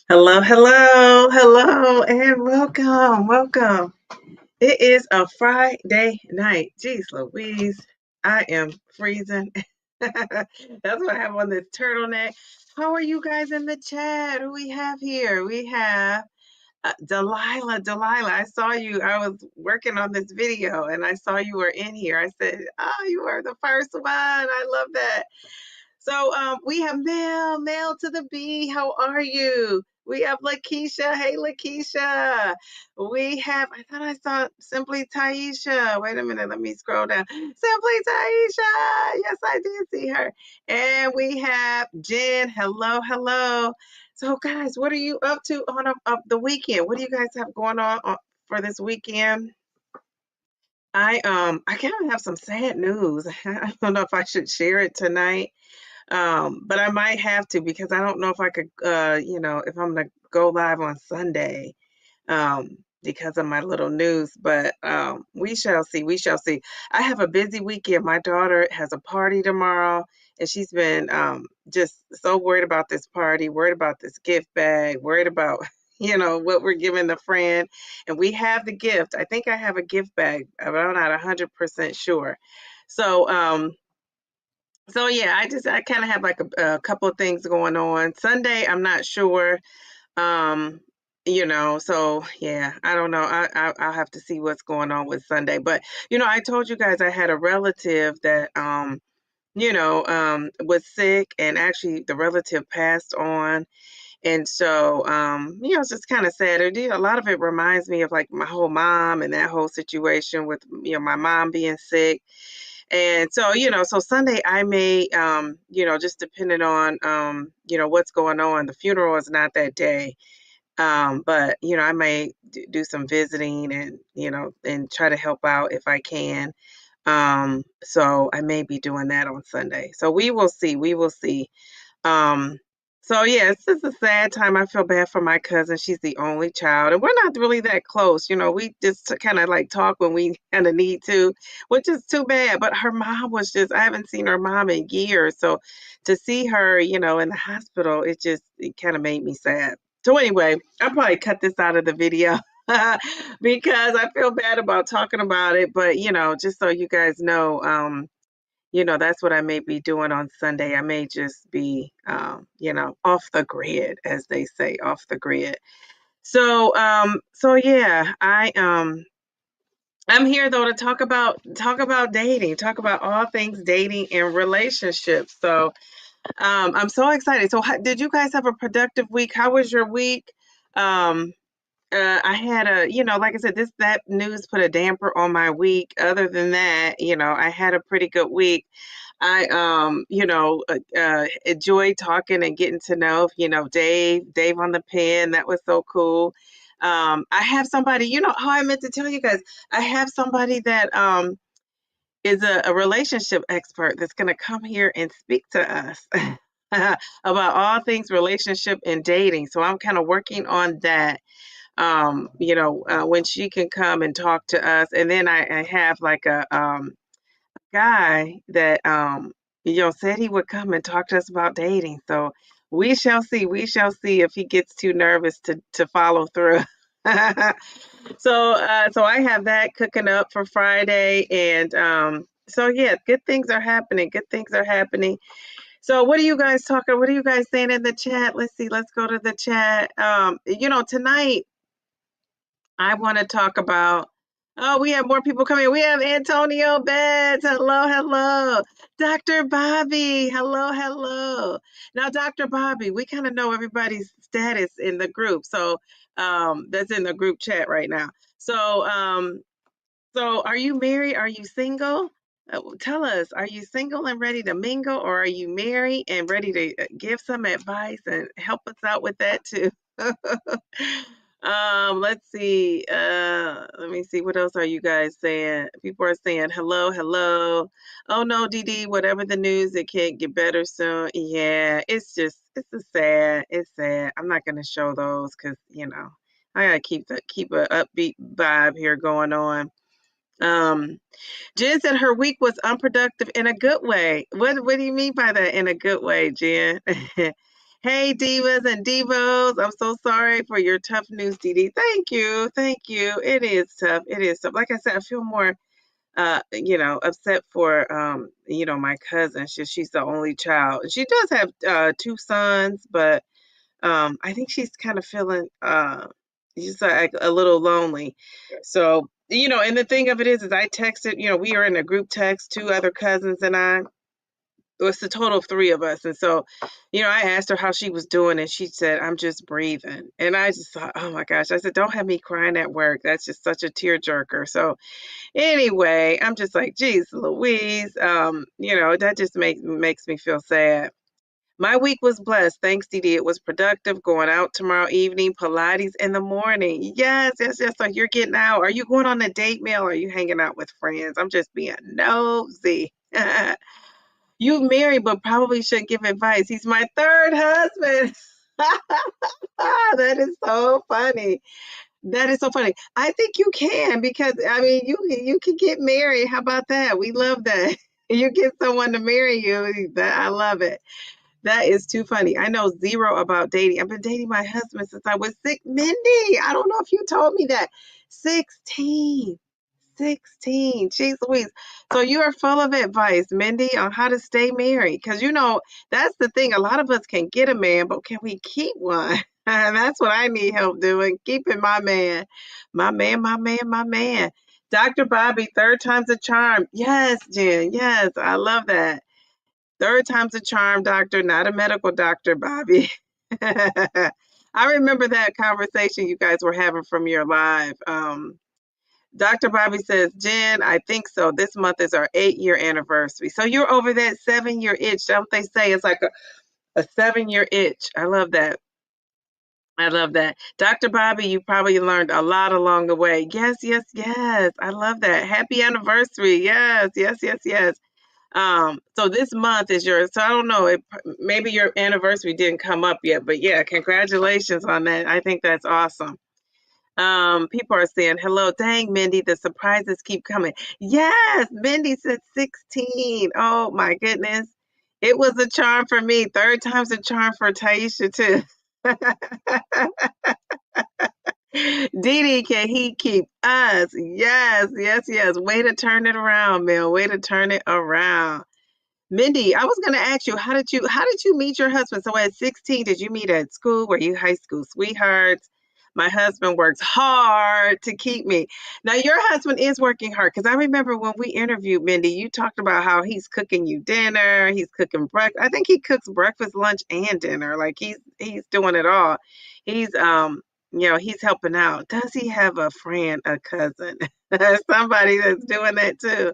Hello, hello, hello, and welcome. It is a Friday night. Jeez Louise, I am freezing. That's what I have on this turtleneck. How are you guys in the chat? Who we have here? We have Delilah. Delilah, I saw you. I was working on this video and I saw you were in here. I said, oh, you are the first one. I love that. So we have Mel to the B. How are you? We have Lakeisha. Hey, Lakeisha. We have, I thought I saw Simply Taisha. Wait a minute, let me scroll down. Simply Taisha. Yes, I did see her. And we have Jen. Hello, hello. So, guys, what are you up to on the weekend? What do you guys have going on for this weekend? I kind of have some sad news. I don't know if I should share it tonight. But I might have to because I don't know if I could, if I'm gonna go live on Sunday, because of my little news. But we shall see. We shall see. I have a busy weekend. My daughter has a party tomorrow, and she's been just so worried about this party, worried about this gift bag, worried about what we're giving the friend. And we have the gift. I think I have a gift bag, but I'm not 100% sure. So so yeah, I kind of have like a couple of things going on. Sunday, I'm not sure. Um, so yeah, I don't know. I'll have to see what's going on with Sunday. But I told you guys I had a relative that was sick, and actually the relative passed on. And so it's just kind of sad. A lot of it reminds me of like my whole mom and that whole situation with my mom being sick. And so, so Sunday I may, just depending on, what's going on. The funeral is not that day. But, I may do some visiting and, and try to help out if I can. So I may be doing that on Sunday. So we will see. We will see. Um, so yeah, it's just a sad time. I feel bad for my cousin. She's the only child, and we're not really that close. We just kind of like talk when we kind of need to, which is too bad. But her mom was I haven't seen her mom in years. So to see her, in the hospital, it kind of made me sad. So anyway, I'll probably cut this out of the video. Because I feel bad about talking about it, but just so you guys know, that's what I may be doing on Sunday. I may just be, off the grid, as they say, off the grid. So yeah, I'm here though to talk about dating, talk about all things dating and relationships. So, I'm so excited. So, did you guys have a productive week? How was your week? Um, I had like I said, that news put a damper on my week. Other than that, I had a pretty good week. I enjoyed talking and getting to know, Dave on the pen. That was so cool. I have somebody, how I meant to tell you guys, I have somebody that is a relationship expert that's going to come here and speak to us about all things relationship and dating. So I'm kind of working on that, when she can come and talk to us. And then I have like a guy that said he would come and talk to us about dating. So we shall see. We shall see if he gets too nervous to follow through. So I have that cooking up for Friday, and so yeah, good things are happening. Good things are happening. So what are you guys talking? What are you guys saying in the chat? Let's see. Let's go to the chat. Tonight I want to talk about. Oh, we have more people coming. We have Antonio Betts. Hello, hello. Dr. Bobby. Hello, hello. Now, Dr. Bobby, we kind of know everybody's status in the group. So, that's in the group chat right now. So are you married? Are you single? Tell us, are you single and ready to mingle, or are you married and ready to give some advice and help us out with that too? Let's see. Let me see. What else are you guys saying? People are saying hello, hello. Oh no, Dee whatever the news, it can't get better soon. Yeah, it's a sad. It's sad. I'm not gonna show those because I gotta keep a upbeat vibe here going on. Um, Jen said her week was unproductive in a good way. What do you mean by that in a good way, Jen? Hey, divas and divos. I'm so sorry for your tough news, Dee Dee. Thank you. Thank you. It is tough. It is tough. Like I said, I feel more upset for my cousin. She's the only child. She does have two sons, but I think she's kind of feeling just like a little lonely. So, and the thing of it is I texted, we are in a group text, two other cousins and I. It's a total of three of us. And so, I asked her how she was doing, and she said, I'm just breathing. And I just thought, oh my gosh. I said, don't have me crying at work. That's just such a tearjerker. So anyway, I'm just like, geez, Louise, that just makes me feel sad. My week was blessed. Thanks, Dee Dee. It was productive. Going out tomorrow evening, Pilates in the morning. Yes, yes, yes. So you're getting out. Are you going on a date meal? Or are you hanging out with friends? I'm just being nosy. You married, but probably shouldn't give advice. He's my third husband. That is so funny. That is so funny. I think you can because I mean you can get married. How about that? We love that. You get someone to marry you. That I love it. That is too funny. I know zero about dating. I've been dating my husband since I was six. Mindy, I don't know if you told me that. 16. 16. Jeez Louise. So you are full of advice, Mindy, on how to stay married. Because that's the thing. A lot of us can get a man, but can we keep one? And that's what I need help doing. Keeping my man. My man, my man, my man. Dr. Bobby, third time's a charm. Yes, Jen. Yes, I love that. Third time's a charm, doctor, not a medical doctor, Bobby. I remember that conversation you guys were having from your live. Dr. Bobby says, Jen, I think so. This month is our 8-year anniversary. So you're over that 7-year itch. Don't they say it's like a 7-year itch? I love that. I love that. Dr. Bobby, you probably learned a lot along the way. Yes, yes, yes. I love that. Happy anniversary. Yes, yes, yes, yes. So this month is yours. So I don't know, maybe your anniversary didn't come up yet, but yeah, congratulations on that. I think that's awesome. People are saying, hello, dang, Mindy, the surprises keep coming. Yes, Mindy said 16. Oh my goodness. It was a charm for me. Third time's a charm for Taisha too. Dee Dee, can he keep us? Yes, yes, yes. Way to turn it around, Mel. Way to turn it around. Mindy, I was gonna ask you, how did you meet your husband? So at 16, did you meet at school? Were you high school sweethearts? My husband works hard to keep me. Now your husband is working hard because I remember when we interviewed Mindy, you talked about how he's cooking you dinner, he's cooking breakfast. I think he cooks breakfast, lunch, and dinner. Like he's doing it all. He's he's helping out. Does he have a friend, a cousin, somebody that's doing that too?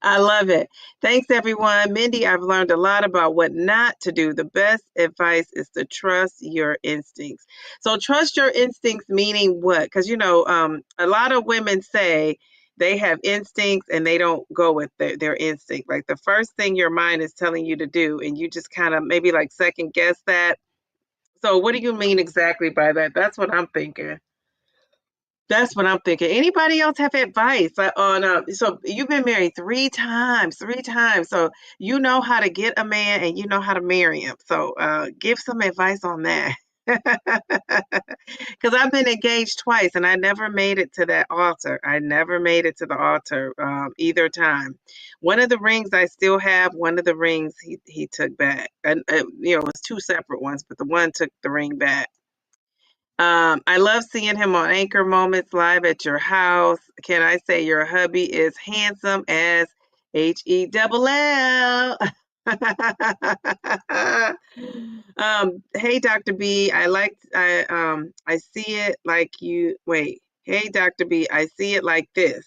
I love it. Thanks, everyone. Mindy, I've learned a lot about what not to do. The best advice is to trust your instincts. So, trust your instincts, meaning what? Because, a lot of women say they have instincts and they don't go with their instinct. Like the first thing your mind is telling you to do, and you just kind of maybe like second guess that. So, what do you mean exactly by that? That's what I'm thinking. That's what I'm thinking. Anybody else have advice on so you've been married three times. So you know how to get a man and you know how to marry him. So give some advice on that. Because I've been engaged twice and I never made it to that altar. I never made it to the altar either time. One of the rings I still have, one of the rings he took back. And it was two separate ones, but the one took the ring back. I love seeing him on Anchor Moments live at your house. Can I say your hubby is handsome as HELL? Hey Dr. B, I see it like you wait. Hey Dr. B, I see it like this.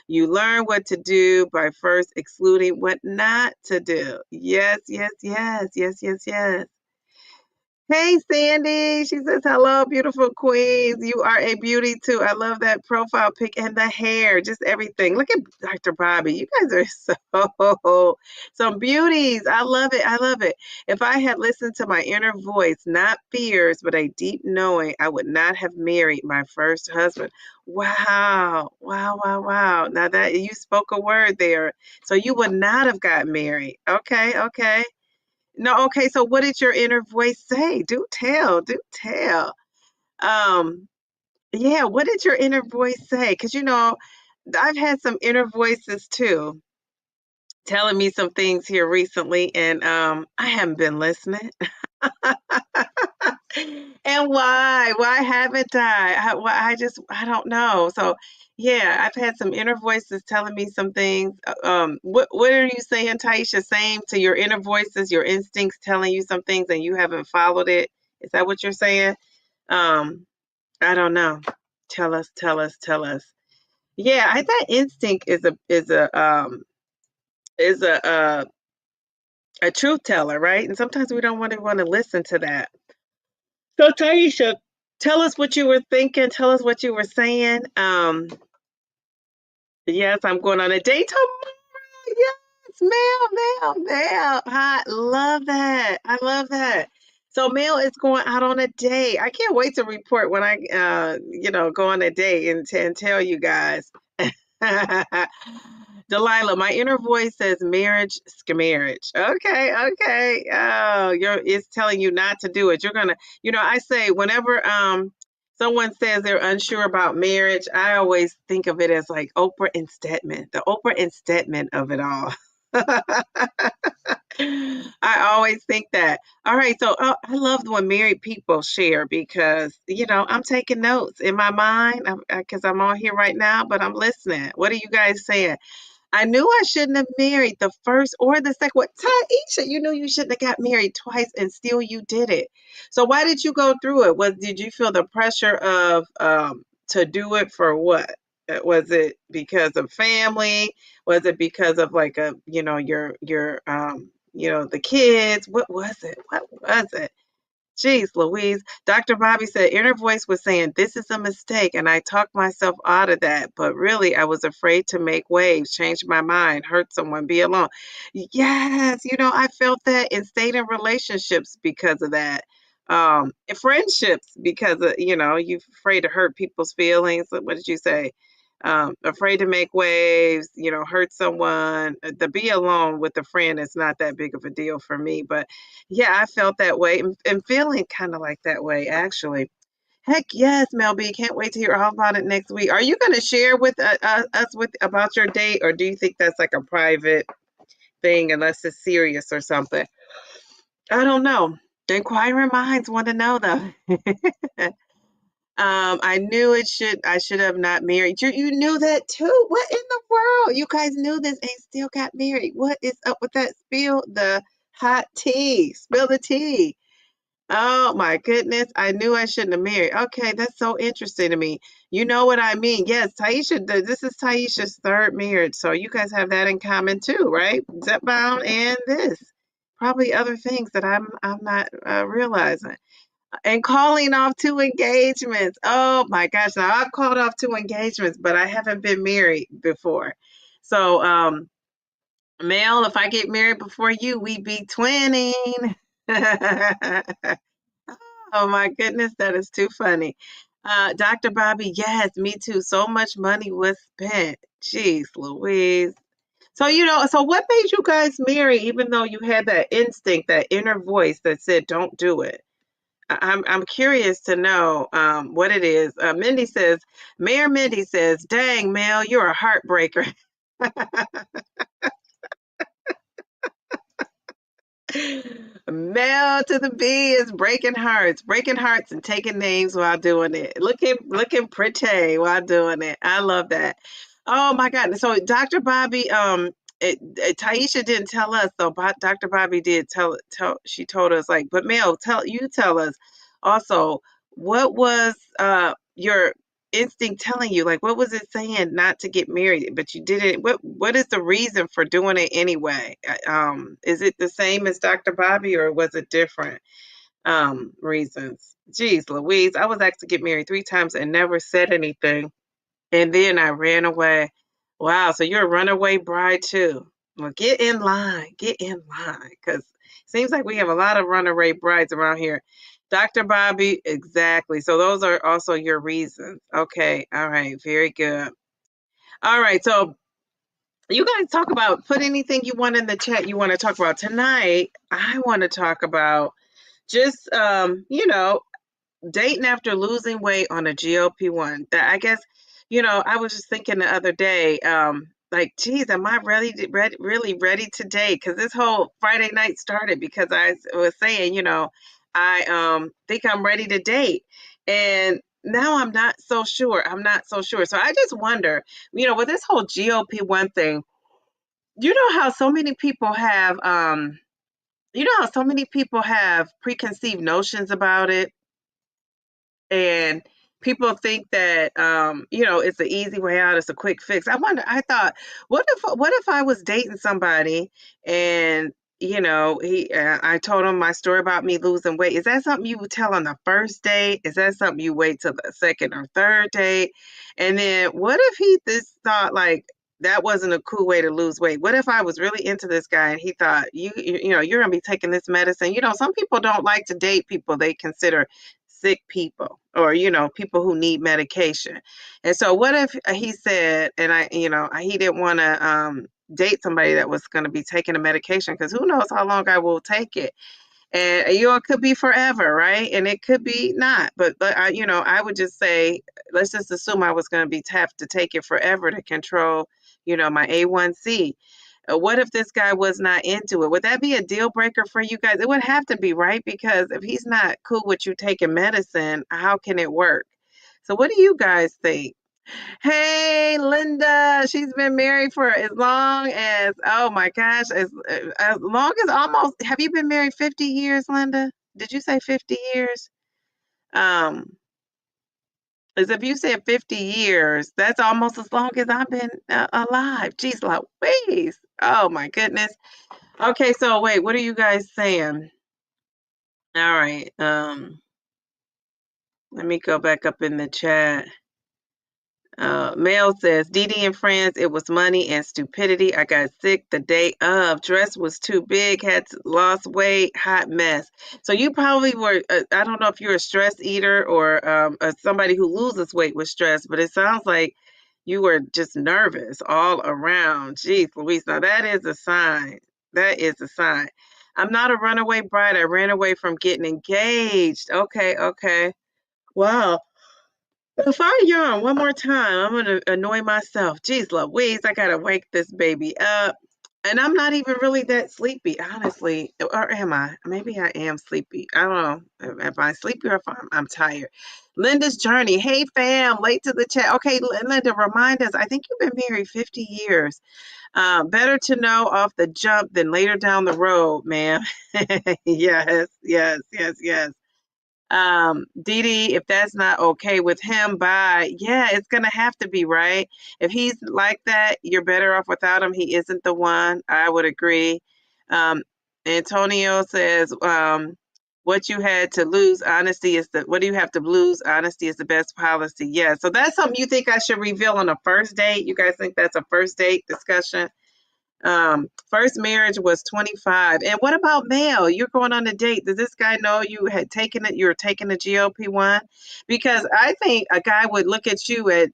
You learn what to do by first excluding what not to do. Yes, yes, yes, yes, yes, yes. Hey, Sandy. She says, hello, beautiful queens. You are a beauty too. I love that profile pic and the hair, just everything. Look at Dr. Bobby. You guys are so some beauties. I love it. I love it. If I had listened to my inner voice, not fears, but a deep knowing, I would not have married my first husband. Wow. Wow, wow, wow. Now that you spoke a word there. So you would not have got married. Okay, okay. No, okay, so what did your inner voice say? Do tell, do tell. Um, yeah, what did your inner voice say? Because I've had some inner voices too telling me some things here recently, and I haven't been listening. And why? Why haven't I? I don't know. So, yeah, I've had some inner voices telling me some things. What are you saying, Taisha? Same to your inner voices, your instincts telling you some things, and you haven't followed it. Is that what you're saying? Um, I don't know. Tell us, tell us, tell us. Yeah, that instinct is a truth teller, right? And sometimes we don't want to listen to that. So Taisha, tell us what you were thinking. Tell us what you were saying. Yes, I'm going on a date tomorrow. Yes, Mel. I love that. I love that. So Mel is going out on a date. I can't wait to report when I, go on a date and tell you guys. Delilah, my inner voice says marriage, marriage. Okay, okay. Oh, it's telling you not to do it. You're gonna, I say whenever someone says they're unsure about marriage, I always think of it as like Oprah and Stedman, the Oprah and Stedman of it all. I always think that. All right, so I love when married people share because I'm taking notes in my mind because I'm on here right now, but I'm listening. What are you guys saying? I knew I shouldn't have married the first or the second one. Taisha, you knew you shouldn't have got married twice, and still you did it. So why did you go through it? Did you feel the pressure of to do it for what? Was it because of family? Was it because of like your the kids? What was it? What was it? Jeez Louise. Dr. Bobby said inner voice was saying this is a mistake and I talked myself out of that, but really I was afraid to make waves, change my mind, hurt someone, be alone. Yes, I felt that and stayed in relationships because of that. And friendships because of, you're afraid to hurt people's feelings. What did you say? Afraid to make waves, hurt someone. To be alone with a friend is not that big of a deal for me, but yeah, I felt that way and feeling kind of like that way, actually. Heck yes, Mel B. Can't wait to hear all about it next week. Are you going to share with us with about your date, or do you think that's like a private thing unless it's serious or something? I don't know. The inquiring minds want to know though. I knew I should have not married. You knew that too. What in the world? You guys knew this and still got married. What is up with that? Spill the hot tea. Spill the tea. Oh my goodness. I knew I shouldn't have married. Okay, that's so interesting to me. You know what I mean? Yes, Taisha, this is Taisha's third marriage. So you guys have that in common too, right? Zepbound and this. Probably other things that I'm not realizing. And calling off 2 engagements. Oh my gosh. Now I've called off 2 engagements, but I haven't been married before. So, Mel, if I get married before you, we be twinning. Oh my goodness, that is too funny. Dr. Bobby, yes, me too. So much money was spent. Jeez Louise. So, so what made you guys marry, even though you had that instinct, that inner voice that said, don't do it? I'm curious to know what it is. Mayor Mindy says, dang, Mel, you're a heartbreaker. Mel to the B is breaking hearts and taking names while doing it. Looking pretty while doing it. I love that. Oh my God. So Dr. Bobby, Taisha didn't tell us though, but Dr. Bobby did she told us like, but Mel, tell us also, what was your instinct telling you? Like, what was it saying not to get married, but you didn't? What is the reason for doing it anyway? Is it the same as Dr. Bobby, or was it different reasons? Jeez Louise, I was asked to get married 3 times and never said anything, and then I ran away. Wow, so you're a runaway bride too. Well, get in line, because it seems like we have a lot of runaway brides around here. Dr. Bobby, exactly. So those are also your reasons. Okay, all right, very good. All right, so You guys talk about, put anything you want in the chat you want to talk about. Tonight, I want to talk about just, dating after losing weight on a GLP-1. That, I guess, I was just thinking the other day, like, geez, am I really ready to date? Because this whole Friday night started because I was saying, I think I'm ready to date. And now I'm not so sure. I'm not so sure. So I just wonder, with this whole GLP-1 thing, you know how so many people have preconceived notions about it, and people think that it's an easy way out, it's a quick fix. I thought, what if I was dating somebody, and I told him my story about me losing weight. Is that something you would tell on the first date? Is that something you wait till the second or third date? And then what if he just thought like that wasn't a cool way to lose weight? What if I was really into this guy and he thought, you're gonna be taking this medicine? Some people don't like to date people they consider sick people, or people who need medication. And so what if he said, and he didn't want to date somebody that was going to be taking a medication, because who knows how long I will take it. And it could be forever, right? And it could be not, but I would just say, let's just assume I was going to be have to take it forever to control my A1C. What if this guy was not into it? Would that be a deal breaker for you guys? It would have to be, right? Because if he's not cool with you taking medicine, how can it work? So what do you guys think? Hey, Linda, she's been married for as long as, oh my gosh, as long as almost, have you been married 50 years, Linda? Did you say 50 years? Um, as if you said 50 years, that's almost as long as I've been alive. Geez, Louise. Oh my goodness. Okay, so wait, what are you guys saying? All right. Let me go back up in the chat. Mel says, Dee Dee and friends, it was money and stupidity. I got sick the day of. Dress was too big, lost weight, hot mess. So you probably were, I don't know if you're a stress eater or somebody who loses weight with stress, but it sounds like you were just nervous all around. Geez, Louise, now that is a sign. That is a sign. I'm not a runaway bride. I ran away from getting engaged. Okay, okay. Wow. If I yawn one more time, I'm gonna annoy myself. Jeez Louise, I gotta wake this baby up. And I'm not even really that sleepy, honestly. Or am I? Maybe I am sleepy. I don't know if I'm sleepy or if I'm tired. Linda's journey. Hey, fam, late to the chat. Okay, Linda, remind us. I think you've been married 50 years. Better to know off the jump than later down the road, ma'am. Yes, yes, yes, yes. Dee Dee, if that's not okay with him, bye. Yeah, it's gonna have to be, right? If he's like that, you're better off without him. He isn't the one. I would agree. Um, Antonio says, what you had to lose, honesty is the, what do you have to lose? Honesty is the best policy. Yeah, so that's something you think I should reveal on a first date? You guys think that's a first date discussion? First marriage was 25. And what about male? You're going on a date. Does this guy know you had taken it? You were taking the GLP-1? Because I think a guy would look at you at,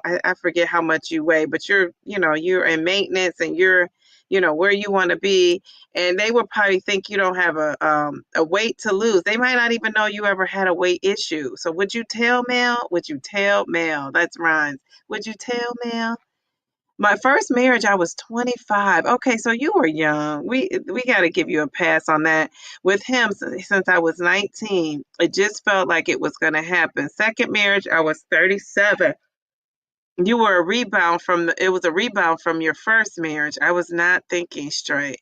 I forget how much you weigh, but you're in maintenance and you're, where you want to be. And they would probably think you don't have a weight to lose. They might not even know you ever had a weight issue. So would you tell Mel? Would you tell Mel? That's Ryan's. Would you tell Mel? My first marriage, I was 25. Okay, so you were young. We got to give you a pass on that. With him, since I was 19, it just felt like it was going to happen. Second marriage, I was 37. You were a rebound from it was a rebound from your first marriage. I was not thinking straight.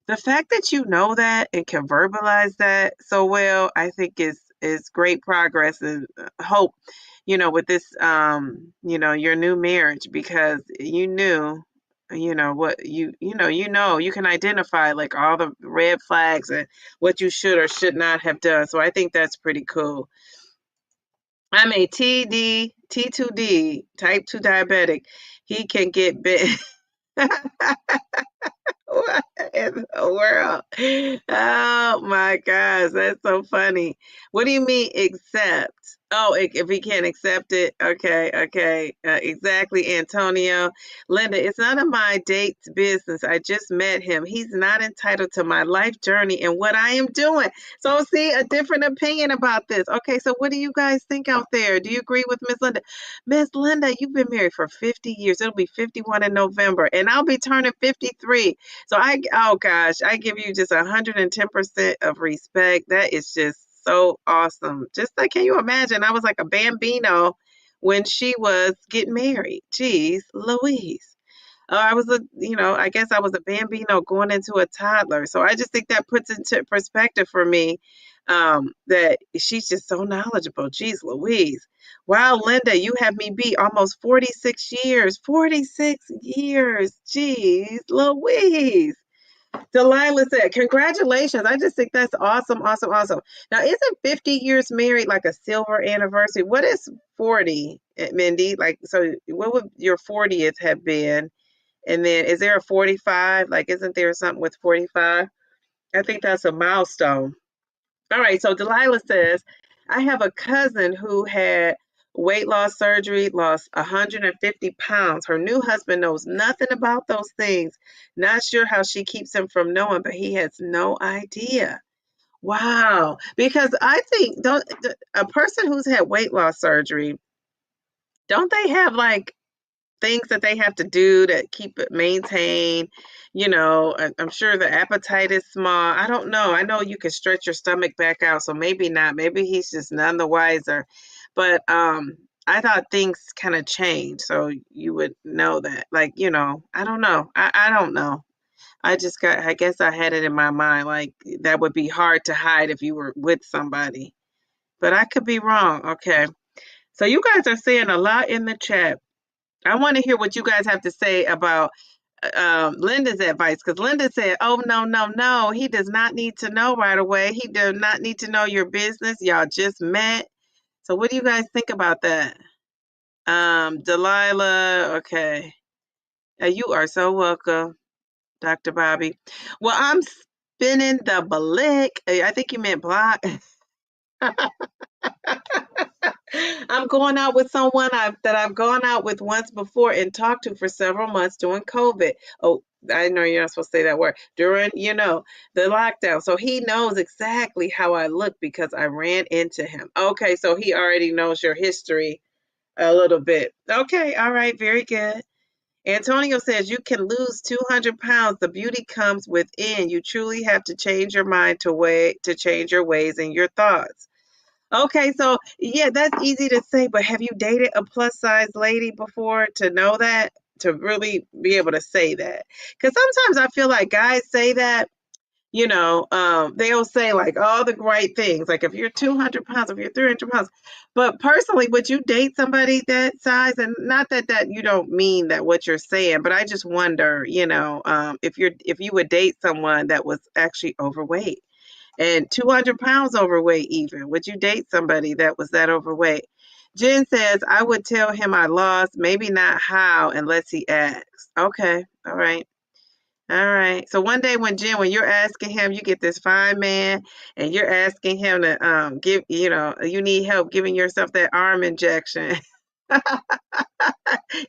The fact that you know that and can verbalize that so well, I think is great progress and hope, with this your new marriage, because you knew, what you can identify like all the red flags and what you should or should not have done. So I think that's pretty cool. I'm a T2D, type 2 diabetic. He can get big. What in the world? Oh my gosh, that's so funny. What do you mean accept? Oh, if he can't accept it. Okay, okay. Exactly, Antonio. Linda, it's none of my date's business. I just met him. He's not entitled to my life journey and what I am doing. So, see, a different opinion about this. Okay, so what do you guys think out there? Do you agree with Miss Linda? Miss Linda, you've been married for 50 years. It'll be 51 in November, and I'll be turning 53. So oh gosh, I give you just 110% of respect. That is just so awesome. Just like, can you imagine? I was like a bambino when she was getting married. Jeez, Louise. I was I guess I was a bambino going into a toddler. So I just think that puts into perspective for me that she's just so knowledgeable. Jeez Louise. Wow, Linda, you have me beat almost 46 years. 46 years. Jeez Louise. Delilah said, congratulations. I just think that's awesome, awesome, awesome. Now, isn't 50 years married like a silver anniversary? What is 40, Mindy? Like, so what would your 40th have been? And then is there a 45? Like, isn't there something with 45? I think that's a milestone. All right. So Delilah says, I have a cousin who had weight loss surgery, lost 150 pounds. Her new husband knows nothing about those things. Not sure how she keeps him from knowing, but he has no idea. Wow. Because I think don't a person who's had weight loss surgery, don't they have like things that they have to do to keep it maintained. I'm sure the appetite is small. I don't know. I know you can stretch your stomach back out, so maybe not. Maybe he's just none the wiser. But I thought things kind of changed, so you would know that. Like, I don't know. I don't know. I guess I had it in my mind like that would be hard to hide if you were with somebody. But I could be wrong. Okay. So you guys are saying a lot in the chat. I want to hear what you guys have to say about Linda's advice, because Linda said, "Oh no, no, no, he does not need to know right away. He does not need to know your business. Y'all just met." So, what do you guys think about that? Delilah, okay, you are so welcome, Dr. Bobby. Well, I'm spinning the blick. I think you meant block. I'm going out with someone that I've gone out with once before and talked to for several months during COVID. Oh, I know you're not supposed to say that word. During, the lockdown. So he knows exactly how I look because I ran into him. Okay, so he already knows your history a little bit. Okay, all right, very good. Antonio says you can lose 200 pounds. The beauty comes within. You truly have to change your mind to change your ways and your thoughts. Okay, so yeah, that's easy to say, but have you dated a plus size lady before to know that? To really be able to say that? Because sometimes I feel like guys say that, they'll say like all the right things, like if you're 200 pounds, if you're 300 pounds. But personally, would you date somebody that size? And not that you don't mean that what you're saying, but I just wonder, if you would date someone that was actually overweight and 200 pounds overweight even. Would you date somebody that was that overweight? Jen says, I would tell him I lost, maybe not how, unless he asks. Okay, all right. All right. So one day when you're asking him, you get this fine man and you're asking him to give, you need help giving yourself that arm injection.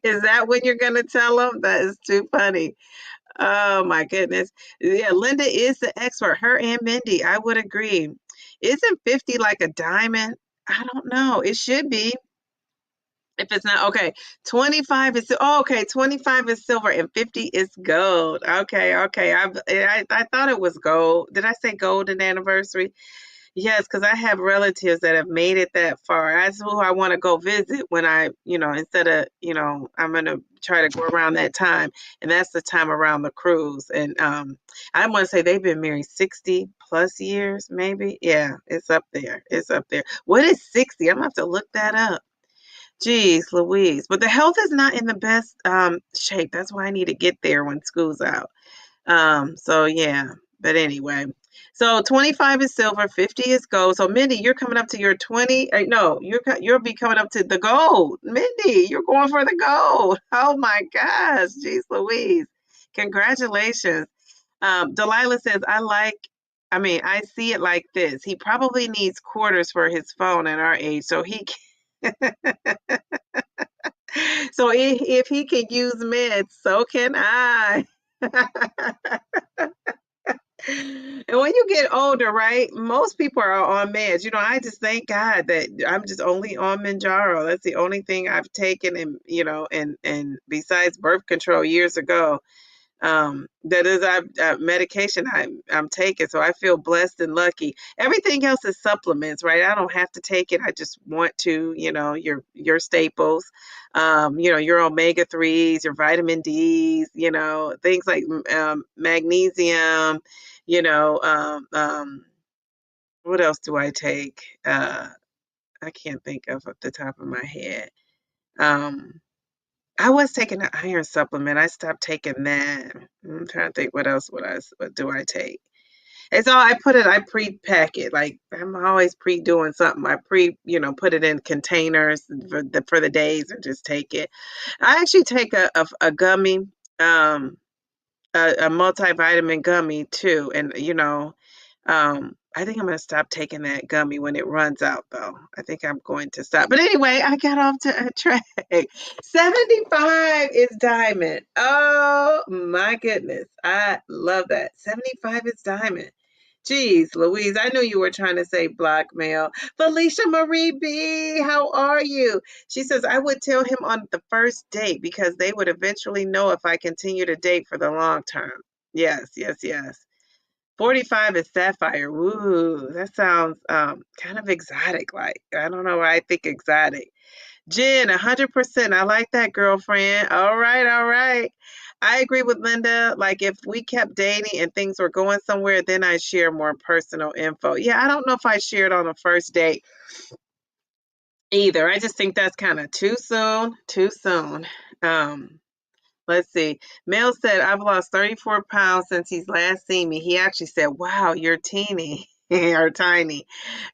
Is that when you're gonna tell him? That is too funny. Oh my goodness. Yeah, Linda is the expert. Her and Mindy, I would agree. Isn't 50 like a diamond? I don't know. It should be. If it's not okay, 25 is okay, 25 is silver and 50 is gold. Okay, okay. I thought it was gold. Did I say golden anniversary? Yes, because I have relatives that have made it that far. That's who I want to go visit when instead of, I'm going to try to go around that time. And that's the time around the cruise. And I want to say they've been married 60 plus years, maybe. Yeah, it's up there. It's up there. What is 60? I'm going to have to look that up. Jeez Louise. But the health is not in the best shape. That's why I need to get there when school's out. So yeah, but anyway. So 25 is silver, 50 is gold. So Mindy, you're coming up to your 20. No, you'll be coming up to the gold. Mindy, you're going for the gold. Oh my gosh, geez Louise. Congratulations. Delilah says, I see it like this. He probably needs quarters for his phone at our age, so if he can use meds, so can I. And when you get older, right, most people are on meds. I just thank God that I'm just only on Mounjaro. That's the only thing I've taken, and besides birth control years ago, that is medication I'm taking. So I feel blessed and lucky. Everything else is supplements, right? I don't have to take it. I just want to, your staples, your omega-3s, your vitamin Ds, things like magnesium, you know, what else do I take? I can't think of at the top of my head. I was taking an iron supplement. I stopped taking that. I'm trying to think what do I take? It's all I pre-pack it. Like I'm always pre-doing something. Put it in containers for the days and just take it. I actually take a gummy, a multivitamin gummy too. And I think I'm going to stop taking that gummy when it runs out, though. I think I'm going to stop. But anyway, I got off to a track. 75 is diamond. Oh my goodness. I love that. 75 is diamond. Geez, Louise, I knew you were trying to say blackmail. Felicia Marie B, how are you? She says, I would tell him on the first date because they would eventually know if I continue to date for the long term. Yes, yes, yes. 45 is sapphire. Ooh, that sounds kind of exotic. Like, I don't know why I think exotic. Jen, 100%. I like that, girlfriend. All right, all right. I agree with Linda. Like, if we kept dating and things were going somewhere, then I'd share more personal info. Yeah, I don't know if I shared on a first date either. I just think that's kind of too soon. Too soon. Um, Let's see. Mel said, I've lost 34 pounds since he's last seen me. He actually said, wow, you're teeny or tiny.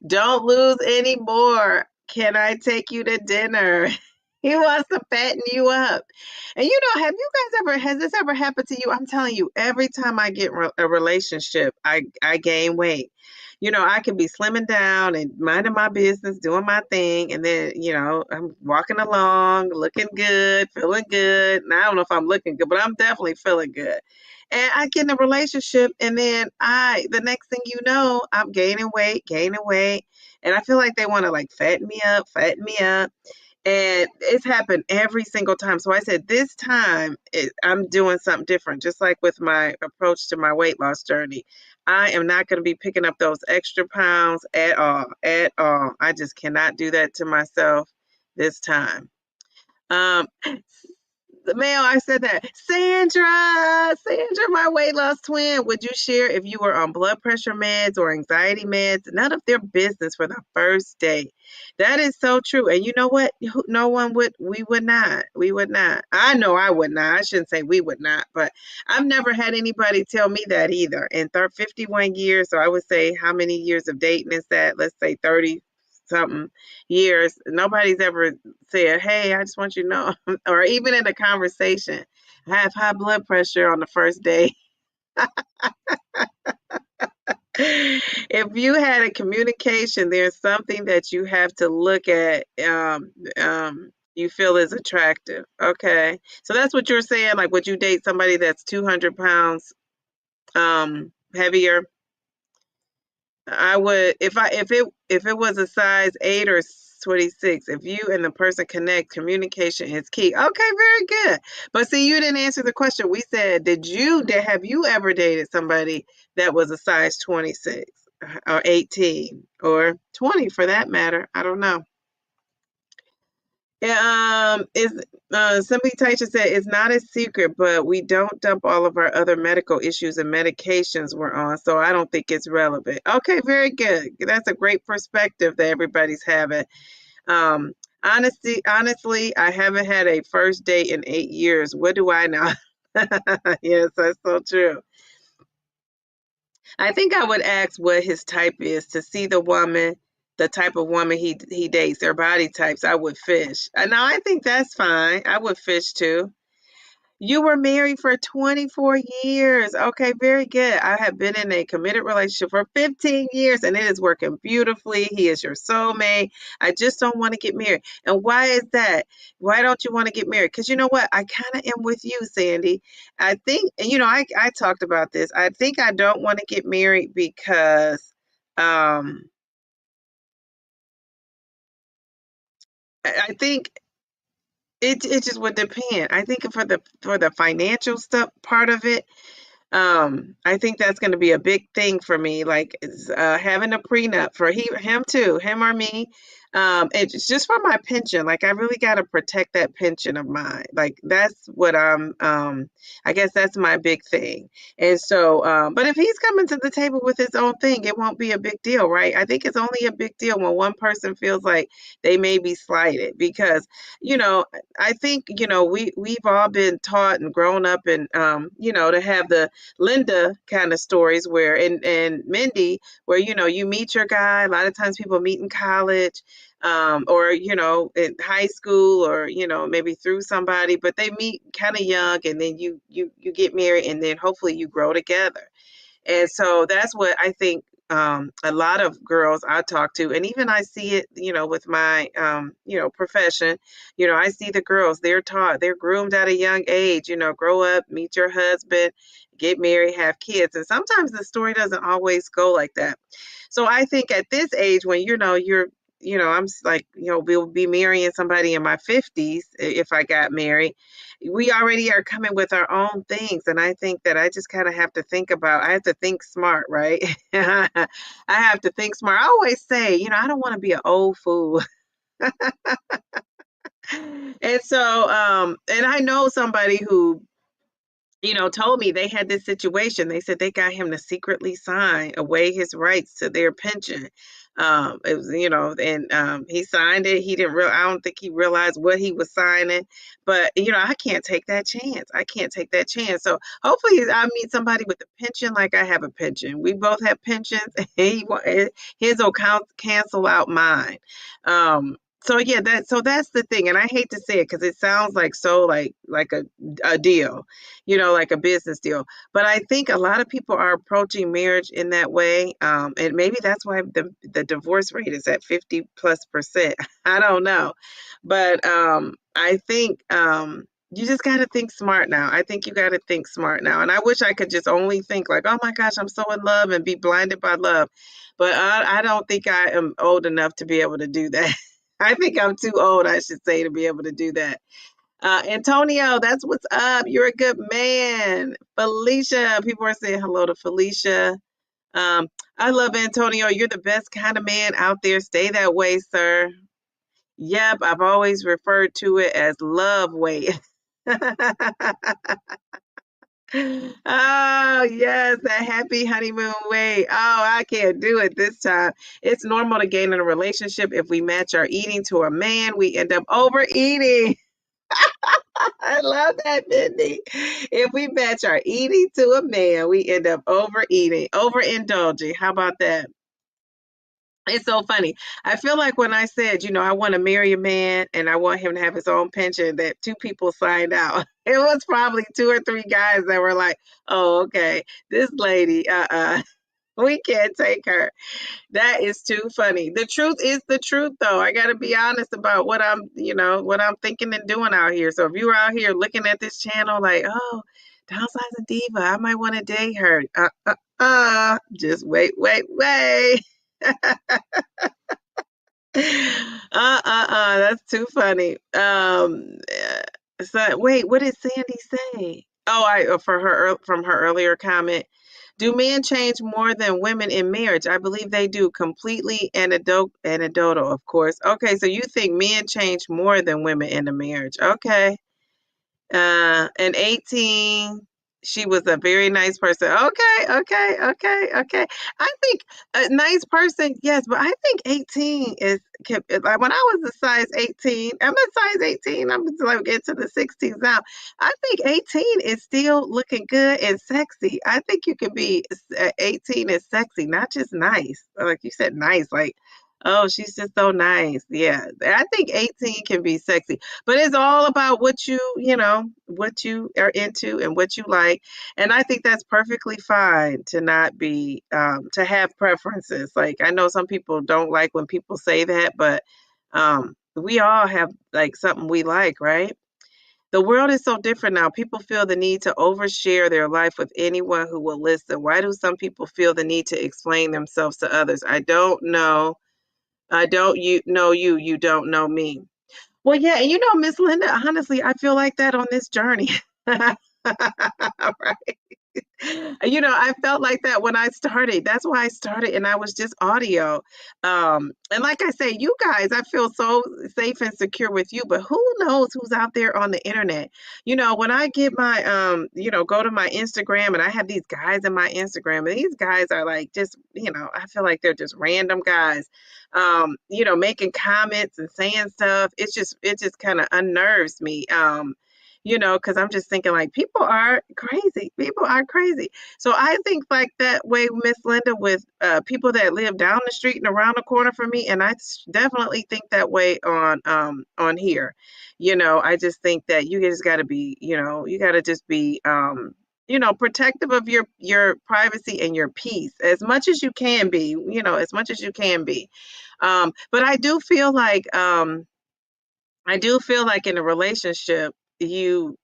Don't lose any more. Can I take you to dinner? He wants to fatten you up. And have you guys has this ever happened to you? I'm telling you, every time I get a relationship, I gain weight. I could be slimming down and minding my business, doing my thing, and then, I'm walking along, looking good, feeling good. And I don't know if I'm looking good, but I'm definitely feeling good. And I get in a relationship, and then the next thing you know, I'm gaining weight, and I feel like they want to like fatten me up, and it's happened every single time. So I said, this time I'm doing something different, just like with my approach to my weight loss journey. I am not going to be picking up those extra pounds at all, at all. I just cannot do that to myself this time. Um, Mel, I said that. Sandra, my weight loss twin. Would you share if you were on blood pressure meds or anxiety meds? None of their business for the first day. That is so true. And you know what? No one would. We would not. We would not. I know I would not. I shouldn't say we would not, but I've never had anybody tell me that either. In 51 years, so I would say, how many years of dating is that? Let's say 30 something years. Nobody's ever said, hey, I just want you to know, or even in a conversation, I have high blood pressure on the first day. If you had a communication, there's something that you have to look at, you feel is attractive. Okay. So that's what you're saying. Like, would you date somebody that's 200 pounds heavier? I would, if it was a size 8 or 26, if you and the person connect, communication is key. Okay, very good. But see, you didn't answer the question. We said, have you ever dated somebody that was a size 26 or 18 or 20 for that matter? I don't know. Is Simply Taisha said it's not a secret, but we don't dump all of our other medical issues and medications we're on, so I don't think it's relevant. Okay, very good. That's a great perspective that everybody's having. Um, honestly, I haven't had a first date in 8 years. What do I know? Yes, that's so true. I think I would ask what his type is to see the type of woman he dates, their body types. I would fish. Now I think that's fine. I would fish too. You were married for 24 years. Okay, very good. I have been in a committed relationship for 15 years and it is working beautifully. He is your soulmate. I just don't want to get married. And why is that? Why don't you want to get married? Because you know what? I kind of am with you, Sandy. I think, I talked about this. I think I don't want to get married because um I think it just would depend. I think for the financial stuff part of it, I think that's going to be a big thing for me, like having a prenup for him too, him or me. It's just for my pension. Like I really got to protect that pension of mine. Like that's what I guess that's my big thing. And so, but if he's coming to the table with his own thing, it won't be a big deal, right? I think it's only a big deal when one person feels like they may be slighted because, you know, I think, we've all been taught and grown up and, to have the Linda kind of stories where and Mindy where you meet your guy. A lot of times people meet in college, or in high school, or maybe through somebody, but they meet kind of young, and then you get married, and then hopefully you grow together. And so that's what I think a lot of girls I talk to, and even I see it, with my, profession. I see the girls, they're taught, they're groomed at a young age, grow up, meet your husband, get married, have kids. And sometimes the story doesn't always go like that. So I think at this age, when, like, we'll be marrying somebody in my 50s if I got married, we already are coming with our own things. And I think that I just kind of have to I have to think smart, right? I have to think smart. I always say, I don't want to be an old fool. And so, and I know somebody who told me they had this situation. They said they got him to secretly sign away his rights to their pension. It was, and he signed it. He didn't real. I don't think he realized what he was signing. But I can't take that chance. I can't take that chance. So hopefully, I meet somebody with a pension like I have a pension. We both have pensions. His will cancel out mine. So yeah, that's the thing, and I hate to say it because it sounds like so like a deal, like a business deal. But I think a lot of people are approaching marriage in that way. And maybe that's why the divorce rate is at 50+%. I don't know. But I think you just got to think smart now. I think you got to think smart now. And I wish I could just only think like, oh my gosh, I'm so in love and be blinded by love. But I don't think I am old enough to be able to do that. I think I'm too old, I should say, to be able to do that. Antonio, that's what's up. You're a good man. Felicia, people are saying hello to Felicia. I love Antonio. You're the best kind of man out there. Stay that way, sir. Yep, I've always referred to it as love weight. Oh, yes, that happy honeymoon weight. Oh, I can't do it this time. It's normal to gain in a relationship. If we match our eating to a man, we end up overeating. I love that, Mindy. If we match our eating to a man, we end up overeating, overindulging. How about that? It's so funny. I feel like when I said, I want to marry a man and I want him to have his own pension, that two people signed out. It was probably two or three guys that were like, oh, okay, this lady, we can't take her. That is too funny. The truth is the truth, though. I got to be honest about what I'm thinking and doing out here. So if you're out here looking at this channel like, oh, Downsizing Diva, I might want to date her. Just wait. That's too funny. So wait, what did Sandy say? Oh, I for her from her earlier comment. Do men change more than women in marriage? I believe they do. Completely anecdotal, of course. Okay, so you think men change more than women in a marriage? Okay. And 18, she was a very nice person. Okay. I think a nice person, yes, but I think 18 like when I was a size 18, I'm a size 18, I'm like into the 60s now. I think 18 is still looking good and sexy. I think you can be 18 is sexy, not just nice. Like you said, nice. Like Oh, she's just so nice. Yeah. I think 18 can be sexy, but it's all about what what you are into and what you like. And I think that's perfectly fine to not be to have preferences. Like I know some people don't like when people say that, but we all have like something we like, right? The world is so different now. People feel the need to overshare their life with anyone who will listen. Why do some people feel the need to explain themselves to others? I don't know. I don't you know you, you don't know me. Well, yeah, and Miss Linda, honestly, I feel like that on this journey. Right? I felt like that when I started. That's why I started, and I was just audio. And like I say, you guys, I feel so safe and secure with you, but who knows who's out there on the internet? When I get my go to my Instagram and I have these guys in my Instagram, and these guys are like just, I feel like they're just random guys. Making comments and saying stuff. It just kind of unnerves me. Because I'm just thinking like people are crazy. People are crazy. So I think like that way, Miss Linda, with people that live down the street and around the corner from me, and definitely think that way on here. I just think that you just got to be, you got to just be protective of your privacy and your peace as much as you can be. As much as you can be. But I do feel like in a relationship, you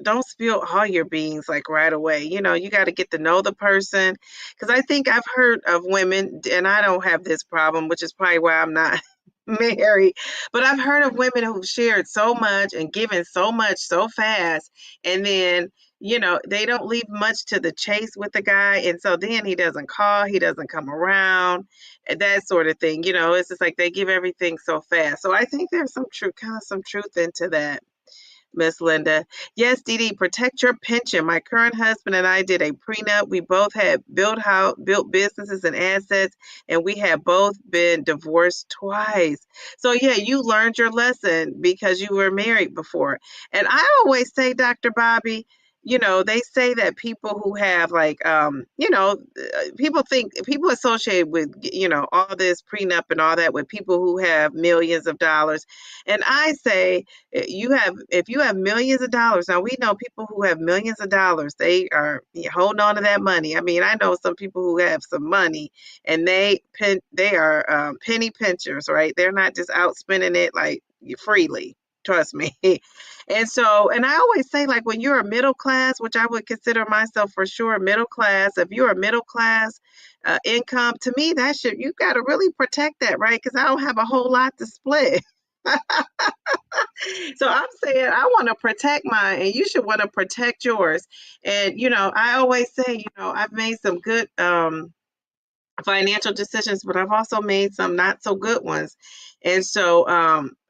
don't spill all your beans like right away. You got to get to know the person. Because I think I've heard of women, and I don't have this problem, which is probably why I'm not married. But I've heard of women who've shared so much and given so much so fast, and then they don't leave much to the chase with the guy, and so then he doesn't call, he doesn't come around, and that sort of thing. It's just like they give everything so fast. So I think there's some truth into that. Miss Linda. Yes, Dee Dee, protect your pension. My current husband and I did a prenup. We both had built businesses and assets, and we have both been divorced twice. So yeah, you learned your lesson because you were married before. And I always say, Dr. Bobby, they say that people who have like people associate with all this prenup and all that with people who have millions of dollars. And I say if you have millions of dollars, now we know people who have millions of dollars, they are holding on to that money. I mean, I know some people who have some money and they are penny pinchers, right? They're not just out spending it like freely. Trust me. And I always say, like, when you're a middle class, which I would consider myself for sure middle class, if you're a middle class income, to me, you got to really protect that, right? Because I don't have a whole lot to split. So I'm saying I want to protect mine, and you should want to protect yours. And I always say, I've made some good financial decisions, but I've also made some not so good ones. And so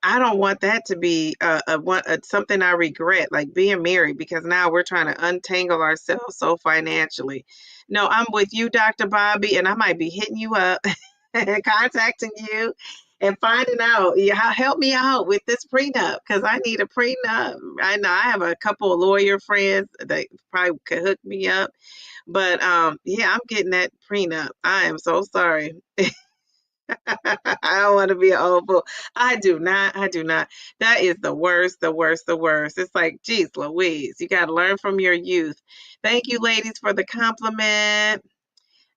I don't want that to be something I regret, like being married, because now we're trying to untangle ourselves so financially. No, I'm with you, Dr. Bobby, and I might be hitting you up and contacting you and finding out, yeah, help me out with this prenup because I need a prenup. I know I have a couple of lawyer friends that probably could hook me up. But yeah, I'm getting that prenup. I am so sorry. I don't want to be an old fool. I do not. I do not. That is the worst, the worst, the worst. It's like, geez, Louise, you got to learn from your youth. Thank you, ladies, for the compliment.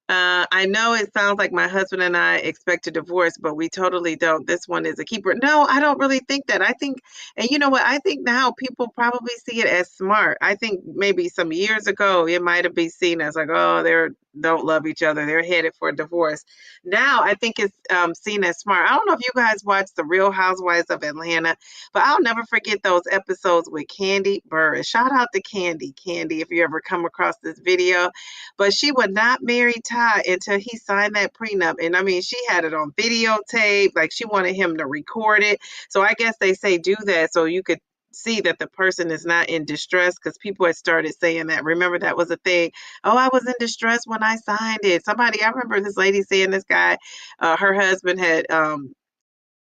I know it sounds like my husband and I expect a divorce, but we totally don't. This one is a keeper. No, I don't really think that. I think, and you know what? I think now people probably see it as smart. I think maybe some years ago it might have been seen as like, oh, they don't love each other. They're headed for a divorce. Now I think it's seen as smart. I don't know if you guys watch The Real Housewives of Atlanta, but I'll never forget those episodes with Candy Burris. Shout out to Candy. Candy, if you ever come across this video. But she would not marry Ty until he signed that prenup. And I mean, she had it on videotape, like she wanted him to record it. So I guess they say do that so you could see that the person is not in distress because people had started saying that. Remember, that was a thing. Oh, I was in distress when I signed it. I remember this lady saying this guy, her husband had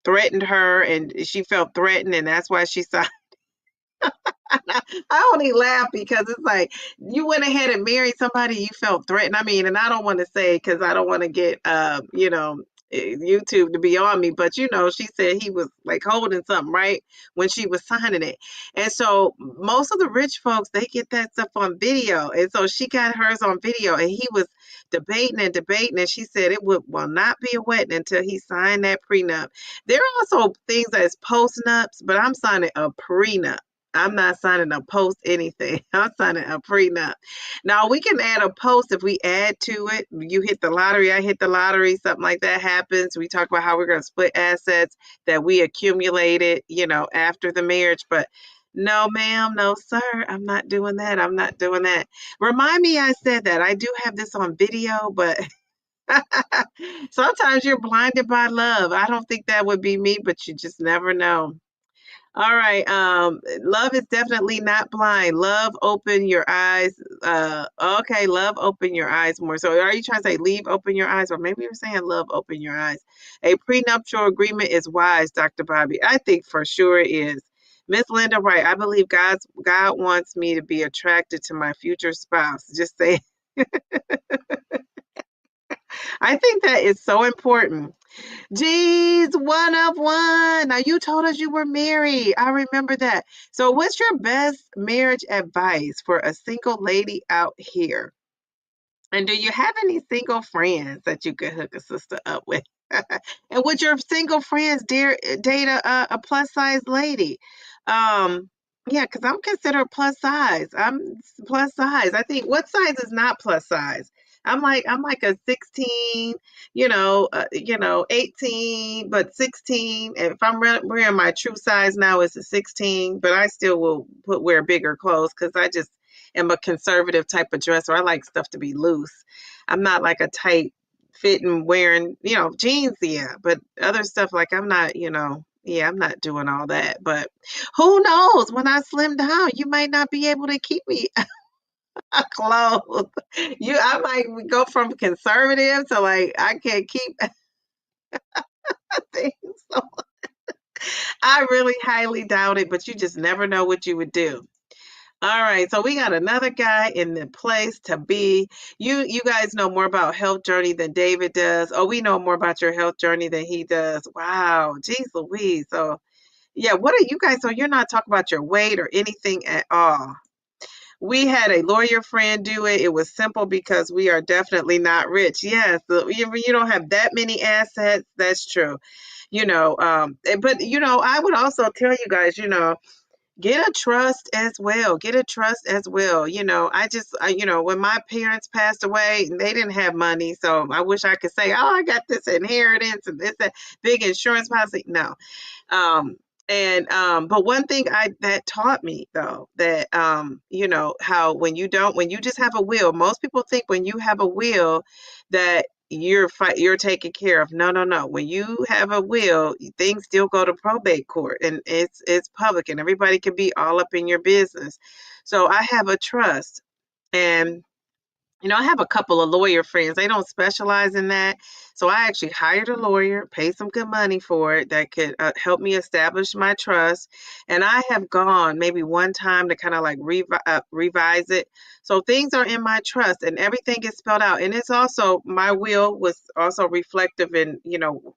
threatened her and she felt threatened, and that's why she signed. I only laugh because it's like you went ahead and married somebody you felt threatened. I mean, and I don't want to say because I don't want to get, YouTube to be on me, but you know, she said he was like holding something right when she was signing it. And so most of the rich folks, they get that stuff on video. And so she got hers on video, and he was debating and debating, and she said it will not be a wedding until he signed that prenup. There are also things that's post-nups, but I'm signing a prenup. I'm not signing a post anything. I'm signing a prenup. Now we can add a post if we add to it. You hit the lottery, I hit the lottery, something like that happens. We talk about how we're going to split assets that we accumulated, you know, after the marriage. But no, ma'am, no, sir, I'm not doing that. I'm not doing that. Remind me I said that. I do have this on video, but sometimes you're blinded by love. I don't think that would be me, but you just never know. All right. Love is definitely not blind. Love open your eyes. Okay, love open your eyes more. So are you trying to say leave open your eyes? Or maybe you're saying love open your eyes. A prenuptial agreement is wise, Dr. Bobby. I think for sure it is. Miss Linda, right. I believe God wants me to be attracted to my future spouse. Just say I think that is so important. Geez, one of one. Now you told us you were married. I remember that. So what's your best marriage advice for a single lady out here? And do you have any single friends that you could hook a sister up with? And would your single friends date a plus size lady? Um, yeah, because I'm considered plus size. I'm plus size. I think what size is not plus size? I'm like a 16, 18, but 16. And if I'm wearing my true size now, it's a 16, but I still will wear bigger clothes because I just am a conservative type of dresser. I like stuff to be loose. I'm not like a tight fitting wearing, jeans, yeah. But other stuff like I'm not, yeah, I'm not doing all that. But who knows? When I slim down, you might not be able to keep me clothes. I might go from conservative to like I can't keep things. So I really highly doubt it, but you just never know what you would do. All right, so we got another guy in the place to be. You guys know more about health journey than David does. Oh, we know more about your health journey than he does. Wow, geez Louise. So yeah, what are you guys? So you're not talking about your weight or anything at all. We had a lawyer friend do it. It was simple because we are definitely not rich. Yes, you don't have that many assets. That's true. But I would also tell you guys, get a trust as well. Get a trust as well. When my parents passed away, they didn't have money. So I wish I could say, oh, I got this inheritance and this that big insurance policy. No. But one thing that taught me though, that how when you just have a will, most people think when you have a will that you're taken care of. No, no, no. When you have a will, things still go to probate court, and it's public, and everybody can be all up in your business. So I have a trust, and I have a couple of lawyer friends. They don't specialize in that. So I actually hired a lawyer, paid some good money for it that could help me establish my trust. And I have gone maybe one time to kind of like revise it. So things are in my trust and everything is spelled out. And it's also, my will was also reflective in,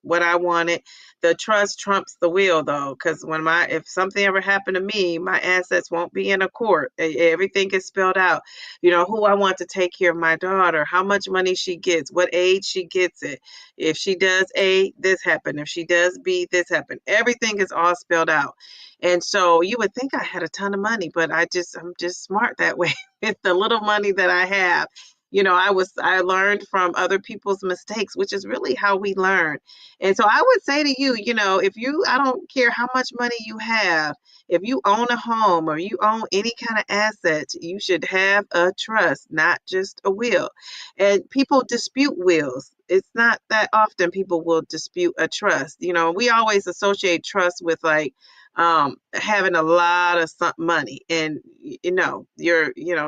what I wanted. The trust trumps the will though, because if something ever happened to me, my assets won't be in a court. Everything is spelled out. Who I want to take care of my daughter, how much money she gets, what age she gets it. If she does A, this happened. If she does B, this happened. Everything is all spelled out. And so you would think I had a ton of money, but I'm just smart that way with the little money that I have. I learned from other people's mistakes, which is really how we learn. And so I would say to you, I don't care how much money you have, if you own a home or you own any kind of assets, you should have a trust, not just a will. And people dispute wills. It's not that often people will dispute a trust. We always associate trust with like having a lot of money, and